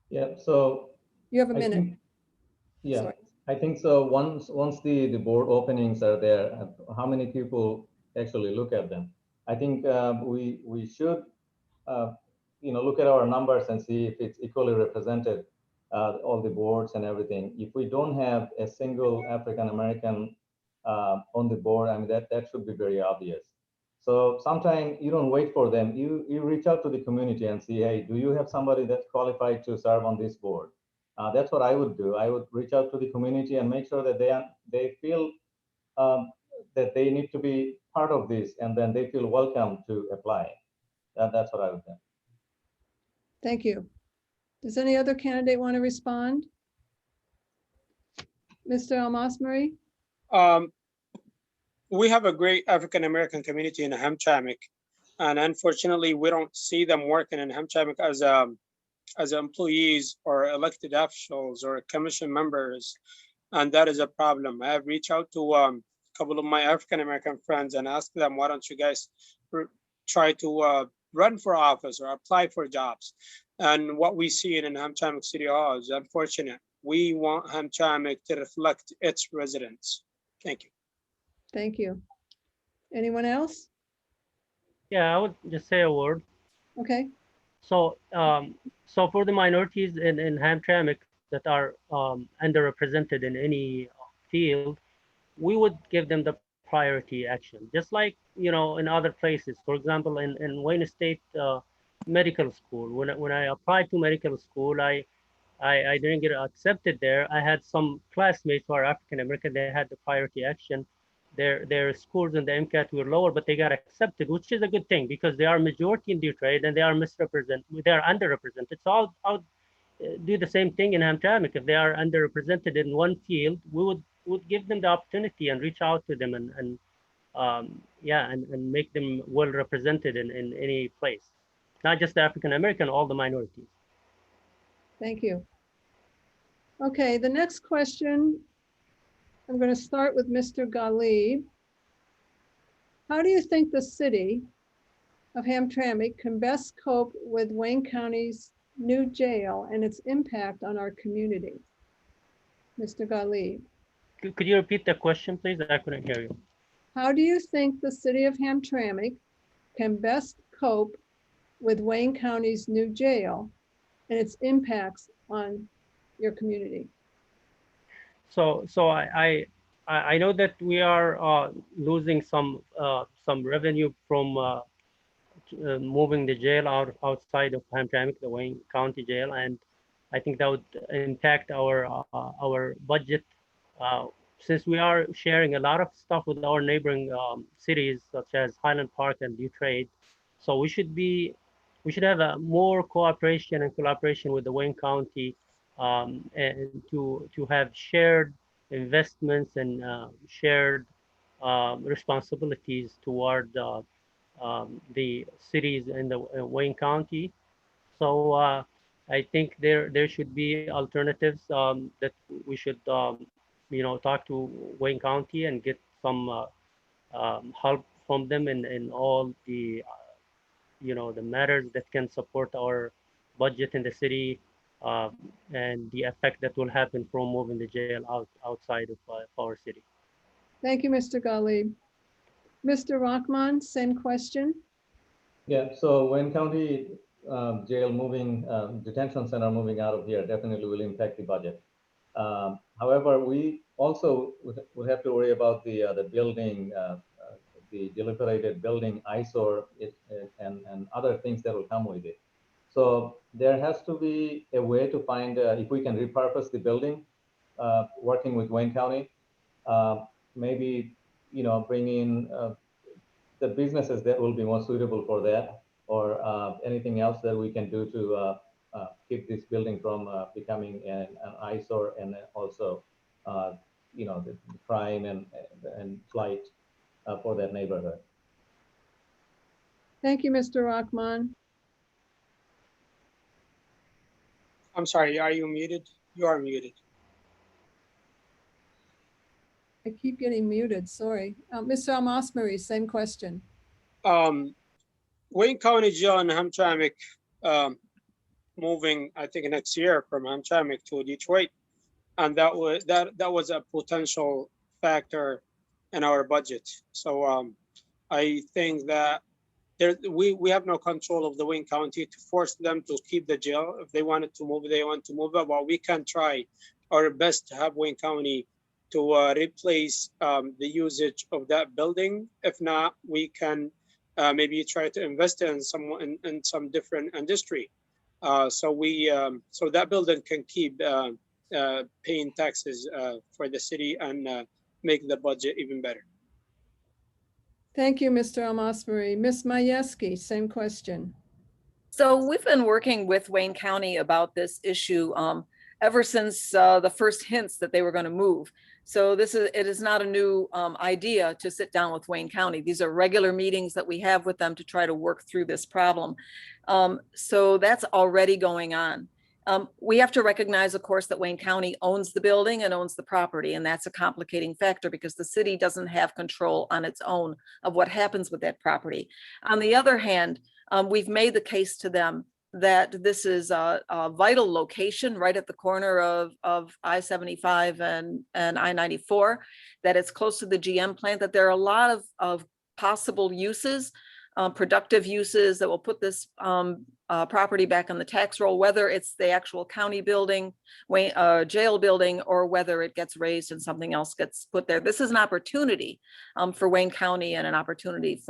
Yeah, so you have a minute. Yeah, Sorry. I think so. Once the board openings are there, how many people actually look at them? I think we should look at our numbers and see if it's equally represented, all the boards and everything. If we don't have a single African American on the board, I mean that should be very obvious. So sometimes you don't wait for them. You reach out to the community and see, hey, do you have somebody that's qualified to serve on this board? That's what I would do. I would reach out to the community and make sure that they feel that they need to be part of this, and then they feel welcome to apply. That's what I would do. Thank you. Does any other candidate want to respond? Mr. Almasmari? We have a great African American community in Hamtramck, and unfortunately, we don't see them working in Hamtramck as employees or elected officials or commission members, and that is a problem. I have reached out to a couple of my African American friends and asked them, why don't you guys try to run for office or apply for jobs? And what we see in Hamtramck City Hall is unfortunate. We want Hamtramck to reflect its residents. Thank you. Thank you. Anyone else? Yeah, I would just say a word. Okay. So, so for the minorities in Hamtramck that are underrepresented in any field, we would give them the priority action. Just like you know, in other places. For example, in Wayne State Medical School, when I applied to medical school, I didn't get accepted there. I had some classmates who are African American. They had the priority action. Their scores in the MCAT were lower, but they got accepted, which is a good thing because they are majority in Detroit and they are misrepresented. They are underrepresented. So I'll do the same thing in Hamtramck. If they are underrepresented in one field, we would give them the opportunity and reach out to them and yeah, and make them well represented in any place, not just the African American, all the minorities. Thank you. Okay, the next question, I'm going to start with Mr. Ghalib. How do you think the city of Hamtramck can best cope with Wayne County's new jail and its impact on our community? Mr. Ghalib. Could you repeat the question, please? I couldn't hear you. How do you think the city of Hamtramck can best cope with Wayne County's new jail and its impacts on your community? So I know that we are losing some revenue from moving the jail outside of Hamtramck, the Wayne County Jail, and I think that would impact our budget. Since we are sharing a lot of stuff with our neighboring cities such as Highland Park and Detroit, so we should have a more cooperation and collaboration with the Wayne County, and to have shared investments and shared responsibilities toward the cities in the Wayne County. So I think there should be alternatives that we should you know, talk to Wayne County and get some help from them in all the you know, the matters that can support our budget in the city, and the effect that will happen from moving the jail outside of our city. Thank you, Mr. Ghalib. Mr. Rahman, same question. Yeah, so Wayne County jail detention center moving out of here definitely will impact the budget. However, we also would have to worry about the building, the deliberated building eyesore and other things that will come with it. So there has to be a way to find if we can repurpose the building, working with Wayne County, maybe, you know, bring in the businesses that will be more suitable for that, or anything else that we can do to keep this building from becoming an eyesore, and also, you know, the crime and flight for that neighborhood. Thank you, Mr. Rahman. I'm sorry, are you muted? You are muted. I keep getting muted, sorry. Mr. Almasmari, same question. Wayne County Jail in Hamtramck, moving, I think, next year from Hamtramck to Detroit, and that was a potential factor in our budget. So I think that we have no control of the Wayne County to force them to keep the jail. If they wanted to move, they want to move it. But we can try our best to have Wayne County to replace the usage of that building. If not, we can maybe try to invest in some different industry. So that building can keep paying taxes for the city and make the budget even better. Thank you, Mr. Almasmari. Ms. Majewski, same question. So we've been working with Wayne County about this issue ever since the first hints that they were going to move. So it is not a new idea to sit down with Wayne County. These are regular meetings that we have with them to try to work through this problem. So that's already going on. We have to recognize, of course, that Wayne County owns the building and owns the property, and that's a complicating factor because the city doesn't have control on its own of what happens with that property. On the other hand, we've made the case to them that this is a vital location right at the corner of I-75 and I-94, that it's close to the GM plant, that there are a lot of possible uses, productive uses that will put this property back on the tax roll, whether it's the actual county building, jail building, or whether it gets raised and something else gets put there. This is an opportunity for Wayne County and an opportunity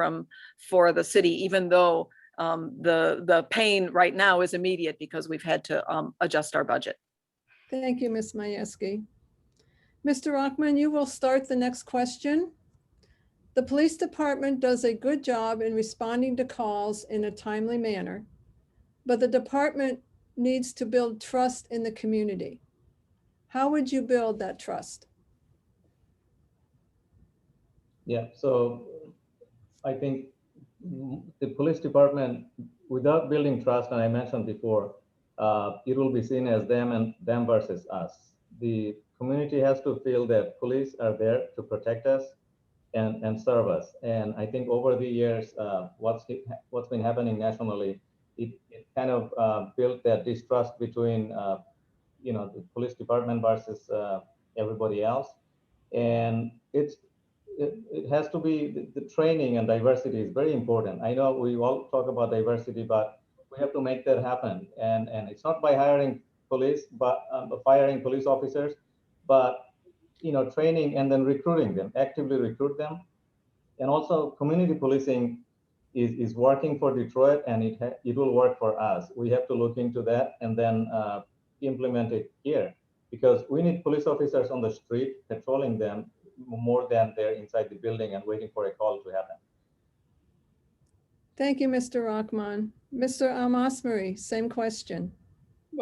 for the city, even though the pain right now is immediate because we've had to adjust our budget. Thank you, Ms. Majewski. Mr. Rockman, you will start the next question. The police department does a good job in responding to calls in a timely manner, but the department needs to build trust in the community. How would you build that trust? Yeah, so I think the police department, without building trust, and I mentioned before, it will be seen as them versus us. The community has to feel that police are there to protect us and serve us. And I think over the years, what's been happening nationally, it kind of built that distrust between the police department versus everybody else. And it has to be, the training and diversity is very important. I know we all talk about diversity, but we have to make that happen. And it's not by hiring police, but firing police officers, but training and then recruiting them, actively recruit them. And also community policing is working for Detroit, and it will work for us. We have to look into that and then implement it here, because we need police officers on the street patrolling them more than they're inside the building and waiting for a call to happen. Thank you, Mr. Rockman. Mr. Almasmary, same question.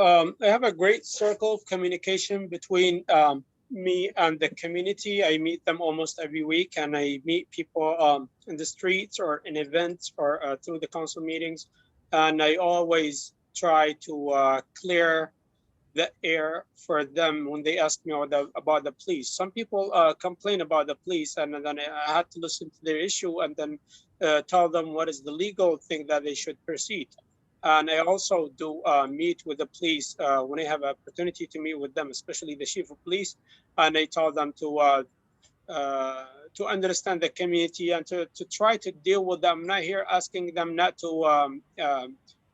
I have a great circle of communication between me and the community. I meet them almost every week, and I meet people in the streets or in events or through the council meetings. And I always try to clear the air for them when they ask me about the police. Some people complain about the police, and then I had to listen to their issue and then tell them what is the legal thing that they should proceed. And I also do meet with the police when I have an opportunity to meet with them, especially the chief of police. And I tell them to understand the community and to try to deal with them. I'm not here asking them not to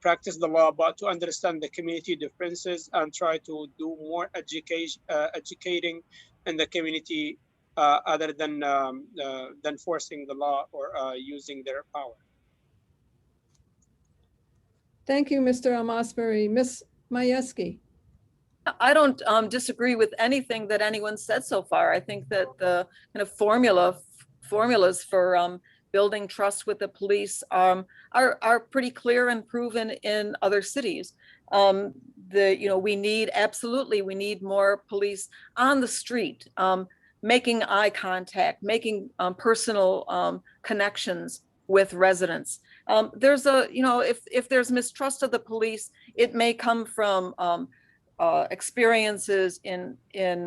practice the law, but to understand the community differences and try to do more educating in the community other than forcing the law or using their power. Thank you, Mr. Almasmary. Ms. Majewski. I don't disagree with anything that anyone said so far. I think that the kind of formulas for building trust with the police are pretty clear and proven in other cities. We need more police on the street, making eye contact, making personal connections with residents. If there's mistrust of the police, it may come from experiences in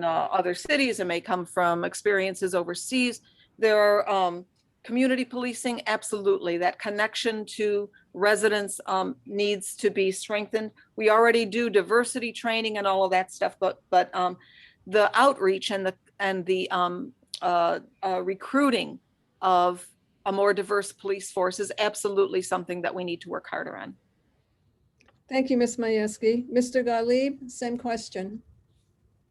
other cities. It may come from experiences overseas. There are community policing, absolutely. That connection to residents needs to be strengthened. We already do diversity training and all of that stuff, but the outreach and the recruiting of a more diverse police force is absolutely something that we need to work harder on. Thank you, Ms. Majewski. Mr. Ghalib, same question.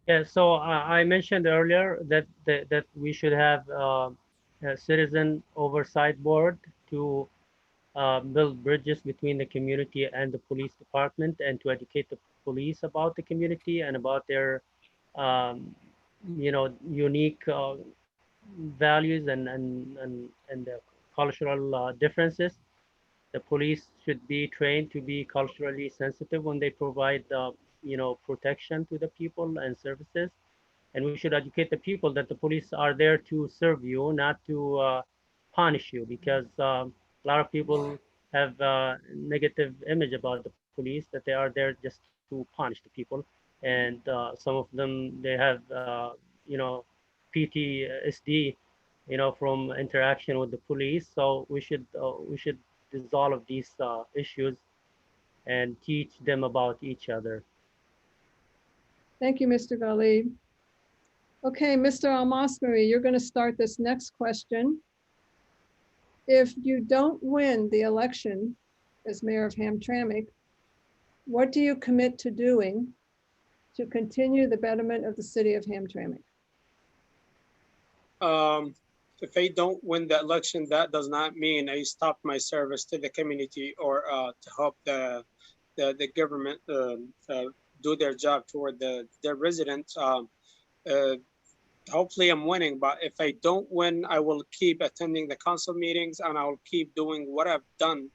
Yeah, so I mentioned earlier that we should have a citizen oversight board to build bridges between the community and the police department, and to educate the police about the community and about their unique values and the cultural differences. The police should be trained to be culturally sensitive when they provide protection to the people and services. And we should educate the people that the police are there to serve you, not to punish you, because a lot of people have a negative image about the police, that they are there just to punish the people. And some of them, they have PTSD from interaction with the police. So we should resolve these issues and teach them about each other. Thank you, Mr. Ghalib. Okay, Mr. Almasmary, you're going to start this next question. If you don't win the election as mayor of Hamtramck, What do you commit to doing to continue the betterment of the city of Hamtramck? If I don't win the election, that does not mean I stop my service to the community or to help the government do their job toward their residents. Hopefully I'm winning, but if I don't win, I will keep attending the council meetings and I'll keep doing what I've done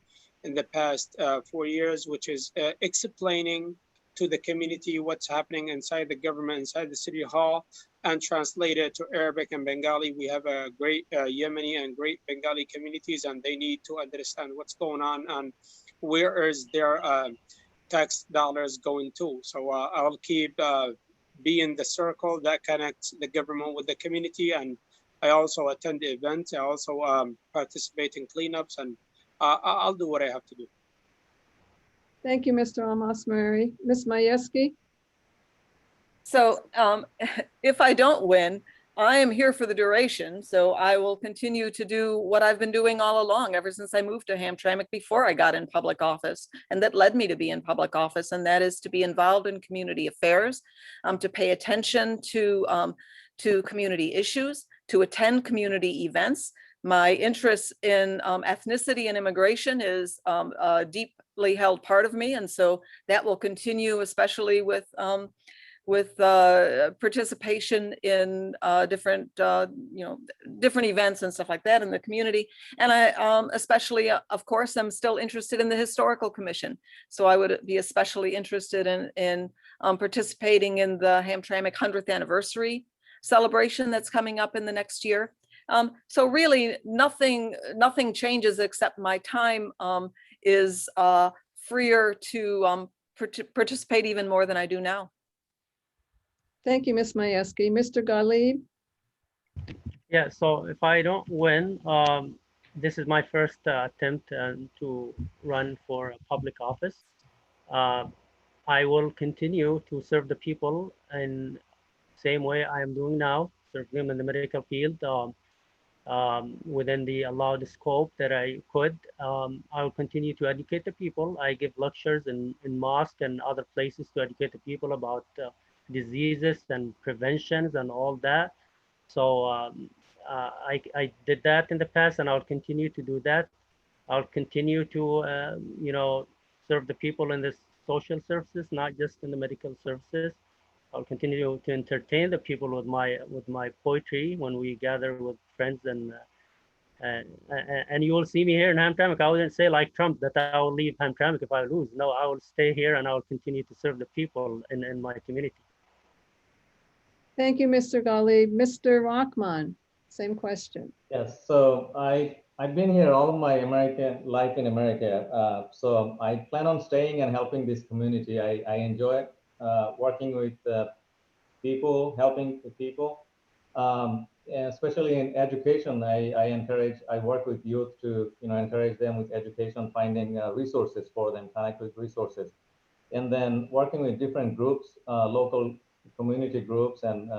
in the past 4 years, which is explaining to the community what's happening inside the government, inside the city hall, and translate it to Arabic and Bengali. We have a great Yemeni and great Bengali communities, and they need to understand what's going on and where is their tax dollars going to. So I'll keep being the circle that connects the government with the community. And I also attend the events. I also participate in cleanups, and I'll do what I have to do. Thank you, Mr. Almasmary. Ms. Majewski? So if I don't win, I am here for the duration. So I will continue to do what I've been doing all along, ever since I moved to Hamtramck before I got in public office. And that led me to be in public office. And that is to be involved in community affairs, to pay attention to community issues, to attend community events. My interest in ethnicity and immigration is a deeply held part of me. And so that will continue, especially with participation in different events and stuff like that in the community. And I especially, of course, I'm still interested in the Historical Commission. So I would be especially interested in participating in the Hamtramck 100th anniversary celebration that's coming up in the next year. So really nothing changes, except my time is freer to participate even more than I do now. Thank you, Ms. Majewski. Mr. Ghalib? Yeah, so if I don't win, this is my first attempt to run for a public office. I will continue to serve the people in same way I am doing now, serve them in the medical field within the allowed scope that I could. I will continue to educate the people. I give lectures in mosque and other places to educate the people about diseases and preventions and all that. So I did that in the past, and I'll continue to do that. I'll continue to serve the people in the social services, not just in the medical services. I'll continue to entertain the people with my poetry when we gather with friends, and you will see me here in Hamtramck. I wouldn't say like Trump that I will leave Hamtramck if I lose. No, I will stay here and I will continue to serve the people in my community. Thank you, Mr. Ghalib. Mr. Rahman, same question. Yes, so I've been here all of my American life in America. So I plan on staying and helping this community. I enjoy working with people, helping the people, especially in education. I work with youth to encourage them with education, finding resources for them, connect with resources, and then working with different groups, local community groups and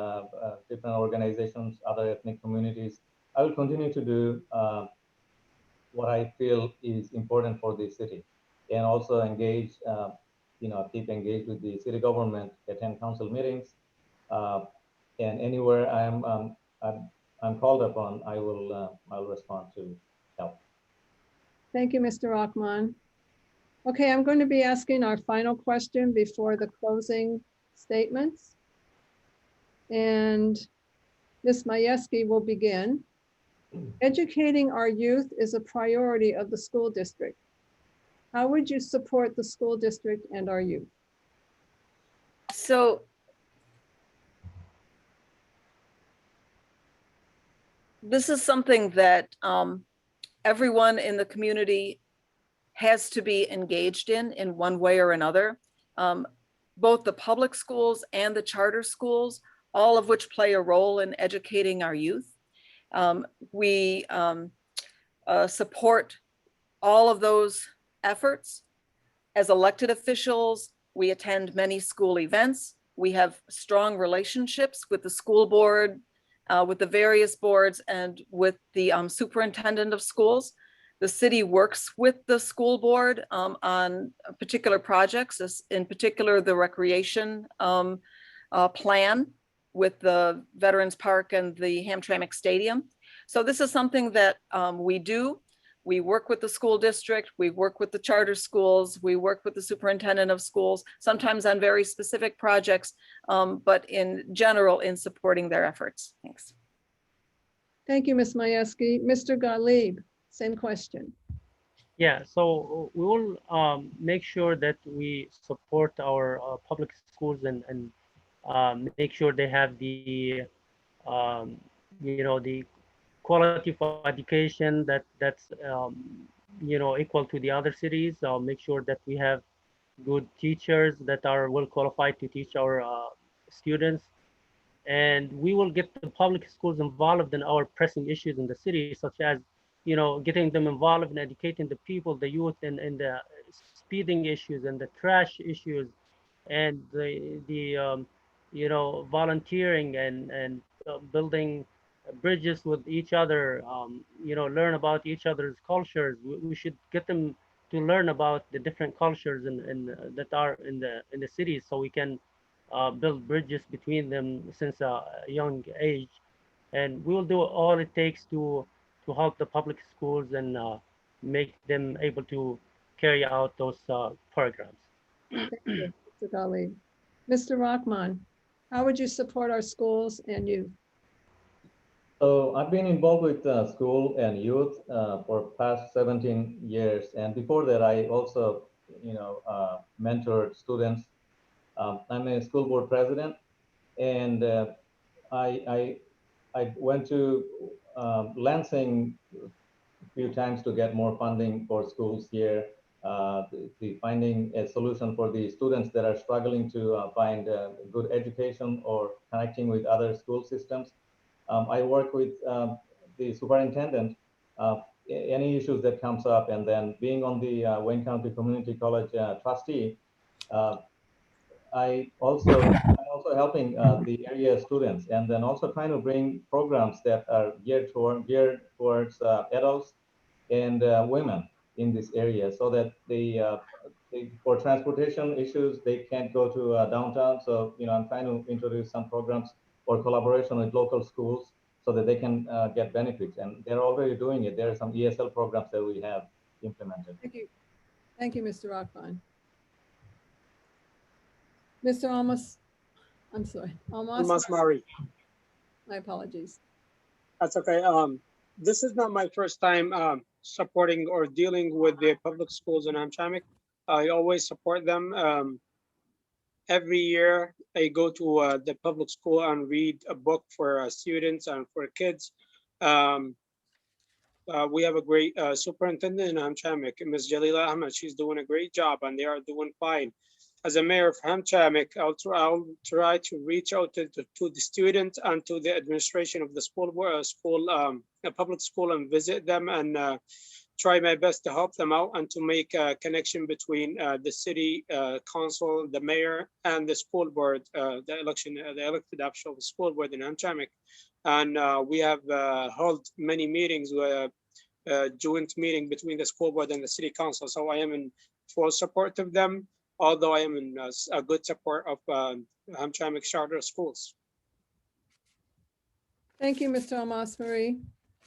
different organizations, other ethnic communities. I will continue to do what I feel is important for the city, and also engage, keep engaged with the city government, attend council meetings, and anywhere I'm called upon, I will respond to help. Thank you, Mr. Rahman. Okay, I'm going to be asking our final question before the closing statements. And Ms. Majewski will begin. Educating our youth is a priority of the school district. How would you support the school district and our youth? So this is something that everyone in the community has to be engaged in one way or another. Both the public schools and the charter schools, all of which play a role in educating our youth. We support all of those efforts. As elected officials, we attend many school events. We have strong relationships with the school board, with the various boards, and with the superintendent of schools. The city works with the school board on particular projects, in particular the recreation plan with the Veterans Park and the Hamtramck Stadium. So this is something that we do. We work with the school district, we work with the charter schools, we work with the superintendent of schools, sometimes on very specific projects, but in general in supporting their efforts. Thanks. Thank you, Ms. Majewski. Mr. Gottlieb, same question. Yeah, so we will make sure that we support our public schools and make sure they have the the quality of education that's equal to the other cities. I'll make sure that we have good teachers that are well qualified to teach our students, and we will get the public schools involved in our pressing issues in the city, such as getting them involved in educating the people, the youth, and the speeding issues and the trash issues, and the volunteering and building bridges with each other. Learn about each other's cultures. We should get them to learn about the different cultures that are in the cities, so we can build bridges between them since a young age. And we will do all it takes to help the public schools and make them able to carry out those programs. Thank you, Mr. Gottlieb. Mr. Rockman, how would you support our schools and youth? So I've been involved with school and youth for past 17 years, and before that, I also, mentored students. I'm a school board president, and I went to Lansing a few times to get more funding for schools here. Finding a solution for the students that are struggling to find good education or connecting with other school systems. I work with the superintendent, any issues that comes up, and then being on the Wayne County Community College trustee, I'm also helping the area students, and then also trying to bring programs that are geared towards adults and women in this area, so that for transportation issues, they can't go to downtown. So I'm trying to introduce some programs or collaboration with local schools so that they can get benefits, and they're already doing it. There are some ESL programs that we have implemented. Thank you, Mr. Rockman. Mr. Almas, I'm sorry, Almas Mari. My apologies. That's okay. This is not my first time supporting or dealing with the public schools in Hamtramck. I always support them. Every year I go to the public school and read a book for students and for kids. We have a great superintendent in Hamtramck, Ms. Jalila Ahmed. She's doing a great job, and they are doing fine. As a mayor of Hamtramck, I'll try to reach out to the students and to the administration of the public school, and visit them and try my best to help them out and to make a connection between the city council, the mayor, and the school board, the elected official of the school board in Hamtramck. And we have held many meetings, joint meeting between the school board and the city council. So I am in full support of them, although I am in a good support of Hamtramck charter schools. Thank you, Mr. Almas Marie.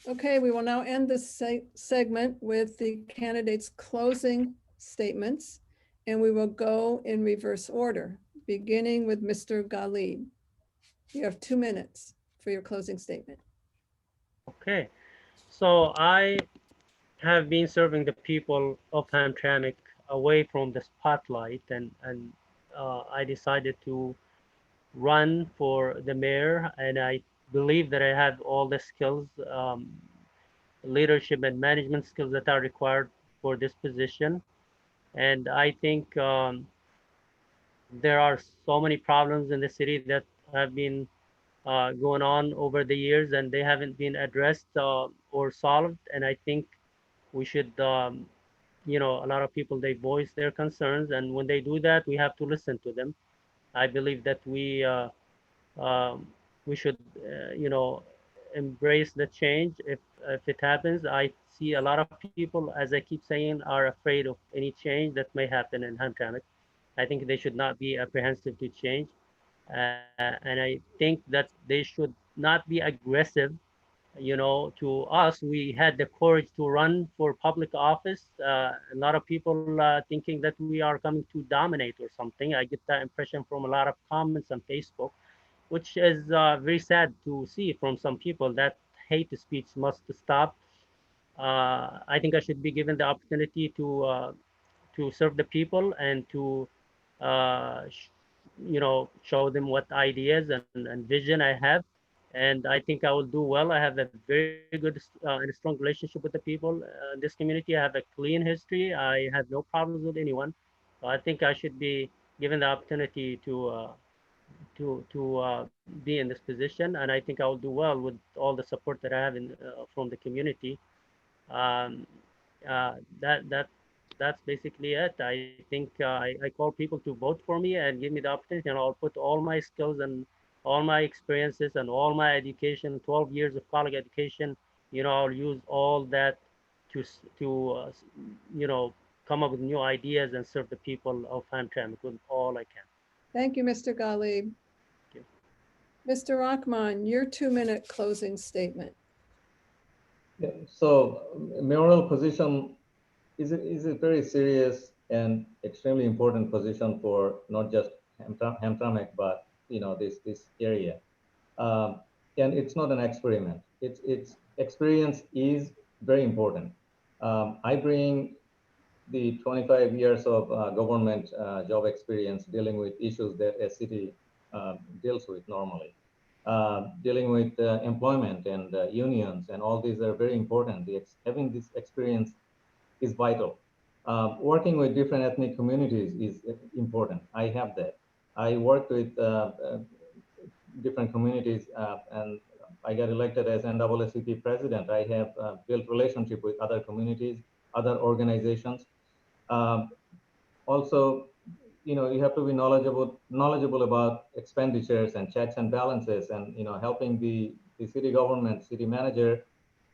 Okay, we will now end this segment with the candidates' closing statements, and we will go in reverse order, beginning with Mr. Gottlieb. You have 2 minutes for your closing statement. Okay, so I have been serving the people of Hamtramck away from the spotlight, and I decided to run for the mayor, and I believe that I have all the skills, leadership and management skills that are required for this position. And I think there are so many problems in the city that have been going on over the years, and they haven't been addressed or solved. And I think we should, a lot of people, they voice their concerns, and when they do that, we have to listen to them. I believe that we should, embrace the change if it happens. I see a lot of people, as I keep saying, are afraid of any change that may happen in Hamtramck. I think they should not be apprehensive to change. And I think that they should not be aggressive. You know, to us, we had the courage to run for public office. A lot of people thinking that we are coming to dominate or something. I get that impression from a lot of comments on Facebook, which is very sad to see from some people. That hate speech must stop. I think I should be given the opportunity to serve the people and to show them what ideas and vision I have. And I think I will do well. I have a very good and strong relationship with the people in this community. I have a clean history. I have no problems with anyone. So I think I should be given the opportunity to be in this position, and I think I will do well with all the support that I have from the community. Um, that that's basically it. I think I call people to vote for me and give me the opportunity, and I'll put all my skills and all my experiences and all my education, 12 years of college education. I'll use all that to come up with new ideas and serve the people of Hamtramck with all I can. Thank you, Mr. Ghalib. you. Mr. Rahman, your 2-minute closing statement. Yeah, so mayoral position is a very serious and extremely important position for not just Hamtramck, but this area. And it's not an experiment. It's experience is very important. I bring the 25 years of government job experience dealing with issues that a city deals with normally. Dealing with employment and unions, and all these are very important. Having this experience is vital. Working with different ethnic communities is important. I have that. I worked with different communities and I got elected as NAACP president. I have built relationship with other communities, other organizations. Also, you have to be knowledgeable about expenditures and checks and balances, and helping the city government, city manager,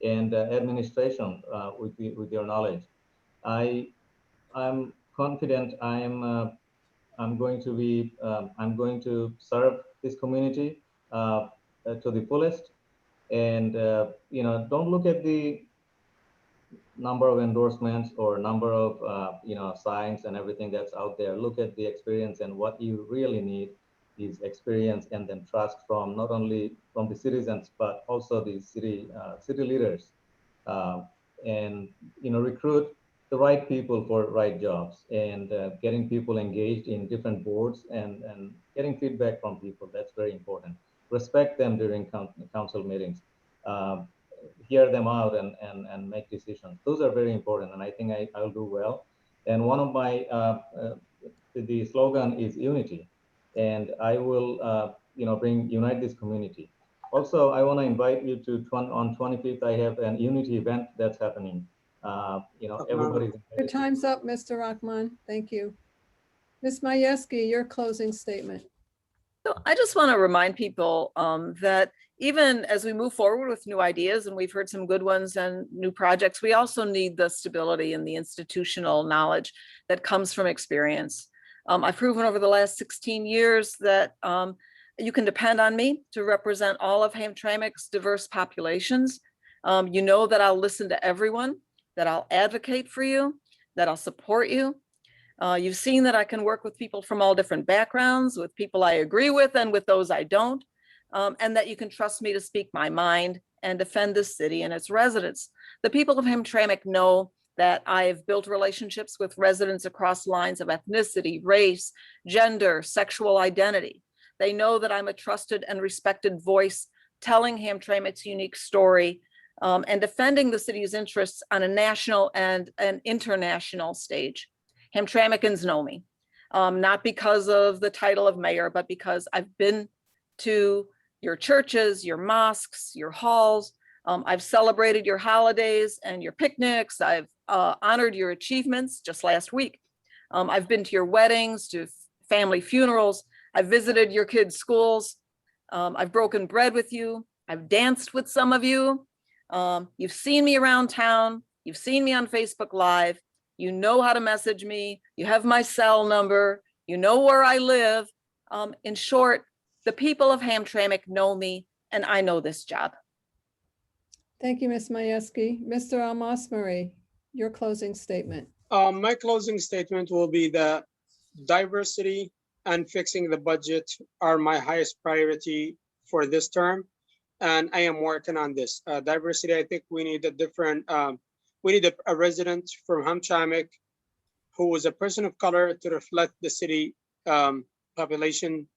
and administration with your knowledge. I'm confident I'm going to serve this community to the fullest, and don't look at the number of endorsements or number of signs and everything that's out there. Look at the experience, and what you really need is experience, and then trust from not only from the citizens but also the city leaders, and recruit the right people for right jobs, and getting people engaged in different boards, and getting feedback from people. That's very important. Respect them during council meetings. Hear them out and make decisions. Those are very important, and I think I'll do well. And one of my the slogan is unity, and I will unite this community. Also, I want to invite you to on 25th. I have an unity event that's happening. Everybody's Your time's up, Mr. Rahman. Thank you. Ms. Majewski, your closing statement. So I just want to remind people that even as we move forward with new ideas, and we've heard some good ones and new projects, we also need the stability and the institutional knowledge that comes from experience. I've proven over the last 16 years that you can depend on me to represent all of Hamtramck's diverse populations. You know that I'll listen to everyone, that I'll advocate for you, that I'll support you. You've seen that I can work with people from all different backgrounds, with people I agree with and with those I don't, and that you can trust me to speak my mind and defend this city and its residents. The people of Hamtramck know that I've built relationships with residents across lines of ethnicity, race, gender, sexual identity. They know that I'm a trusted and respected voice telling Hamtramck's unique story and defending the city's interests on a national and an international stage. Hamtramckans know me, not because of the title of mayor, but because I've been to your churches, your mosques, your halls. I've celebrated your holidays and your picnics. I've honored your achievements just last week. I've been to your weddings, to family funerals. I've visited your kids' schools. I've broken bread with you. I've danced with some of you. You've seen me around town. You've seen me on Facebook Live. You know how to message me. You have my cell number. You know where I live. In short, the people of Hamtramck know me, and I know this job. Thank you, Ms. Majewski. Mr. Almosmary, your closing statement. My closing statement will be that diversity and fixing the budget are my highest priority for this term, and I am working on this. Diversity, I think we need a different, we need a resident from Hamtramck who is a person of color to reflect the city population,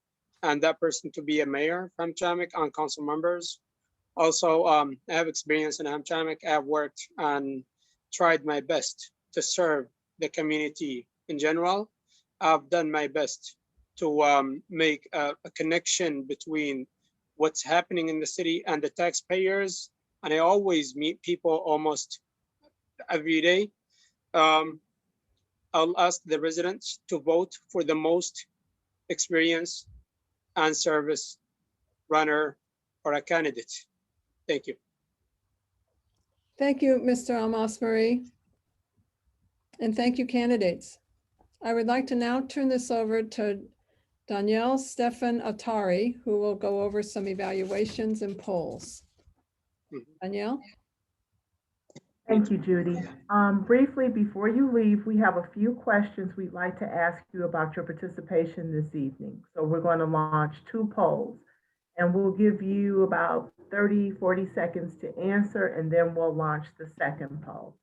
and that person to be a mayor from Hamtramck on council members. Also, I have experience in Hamtramck. I've worked and tried my best to serve the community in general. I've done my best to make a connection between what's happening in the city and the taxpayers. And I always meet people almost every day. I'll ask the residents to vote for the most experienced and service runner or a candidate. Thank you. Thank you, Mr. Almosmary. And thank you, candidates. I would like to now turn this over to Danielle Stefan Atari, who will go over some evaluations and polls. Danielle? Thank you, Judy. Briefly, before you leave, we have a few questions we'd like to ask you about your participation this evening. So we're going to launch 2 polls, and we'll give you about 30, 40 seconds to answer, and then we'll launch the second poll.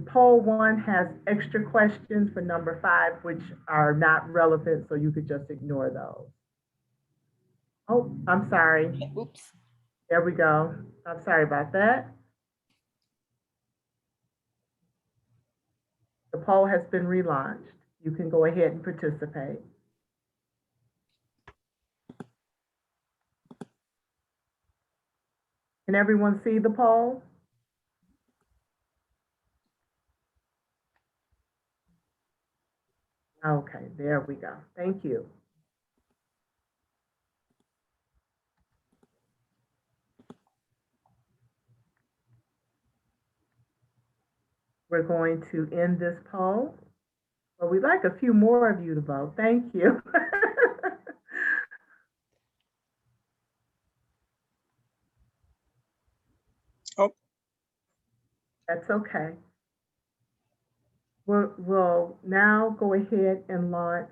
Poll 1 has extra questions for number 5, which are not relevant, so you could just ignore those. Oh, I'm sorry. Oops. There we go. I'm sorry about that. The poll has been relaunched. You can go ahead and participate. Can everyone see the poll? Okay, there we go. Thank you. We're going to end this poll. But we'd like a few more of you to vote. Thank you. Oh. That's okay. We'll now go ahead and launch.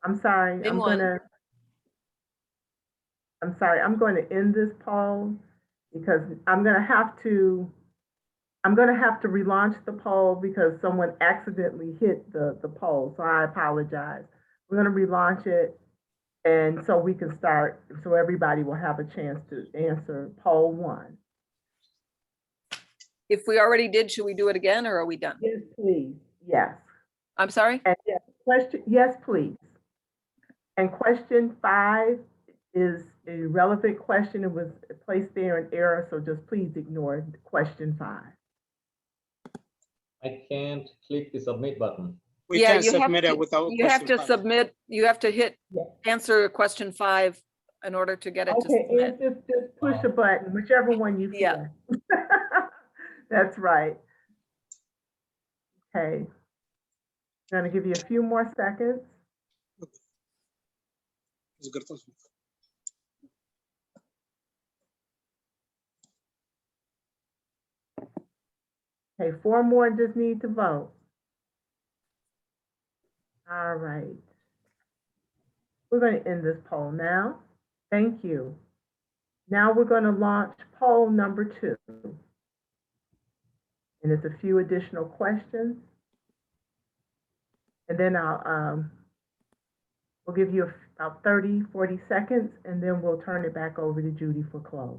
I'm sorry. I'm going to end this poll because I'm going to have to relaunch the poll because someone accidentally hit the poll. So I apologize. We're going to relaunch it, and so we can start, so everybody will have a chance to answer poll 1. If we already did, should we do it again or are we done? Yes, please. Yes. I'm sorry? And yes, please. And question 5 is a relevant question. It was placed there in error, so just please ignore question 5. I can't click the submit button. We can't submit it without you have to 5. submit, you have to hit answer question 5 in order to get it to submit. Okay, just push a button, whichever one you feel. That's right. Okay. I'm going to give you a few more seconds. Okay, 4 more just need to vote. All right. We're going to end this poll now. Thank you. Now we're going to launch poll number 2. And it's a few additional questions. And then we'll give you about 30, 40 seconds, and then we'll turn it back over to Judy for close.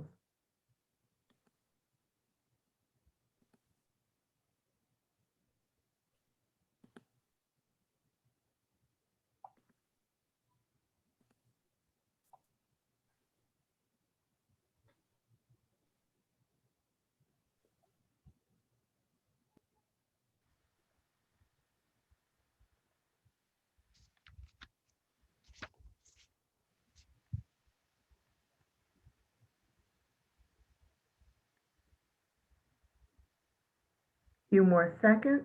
Few more seconds.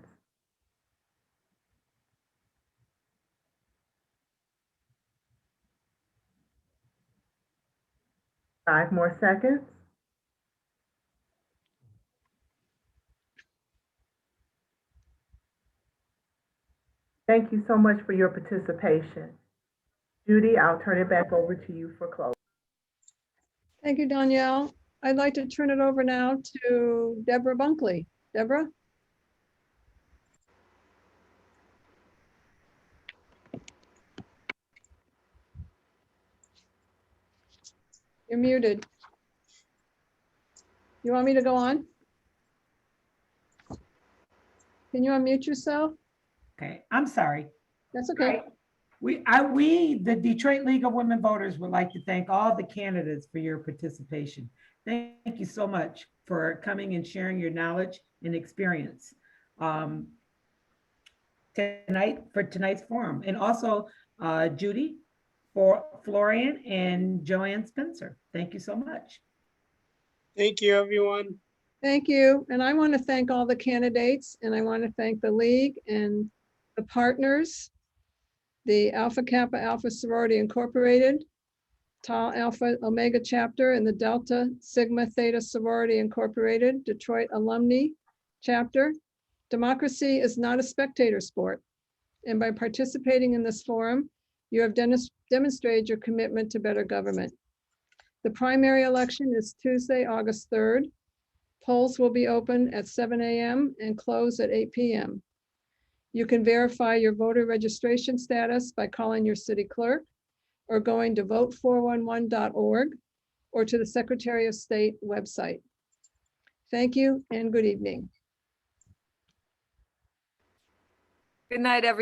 Five more seconds. Thank you so much for your participation. Judy, I'll turn it back over to you for closing. Thank you, Danielle. I'd like to turn it over now to Deborah Bunkley. Deborah? You're muted. You want me to go on? Can you unmute yourself? Okay, I'm sorry. That's okay. We, the Detroit League of Women Voters would like to thank all the candidates for your participation. Thank you so much for coming and sharing your knowledge and experience for tonight's forum. And also Judy, Florian, and Joanne Spencer. Thank you so much. Thank you, everyone. Thank you. And I want to thank all the candidates, and I want to thank the league and the partners, the Alpha Kappa Alpha Sorority Incorporated, Tau Alpha Omega Chapter, and the Delta Sigma Theta Sorority Incorporated, Detroit Alumnae Chapter. Democracy is not a spectator sport, and by participating in this forum, you have demonstrated your commitment to better government. The primary election is Tuesday, August 3rd. Polls will be open at 7 a.m. and close at 8 p.m. You can verify your voter registration status by calling your city clerk or going to vote411.org or to the Secretary of State website. Thank you and good evening. Good night, everyone.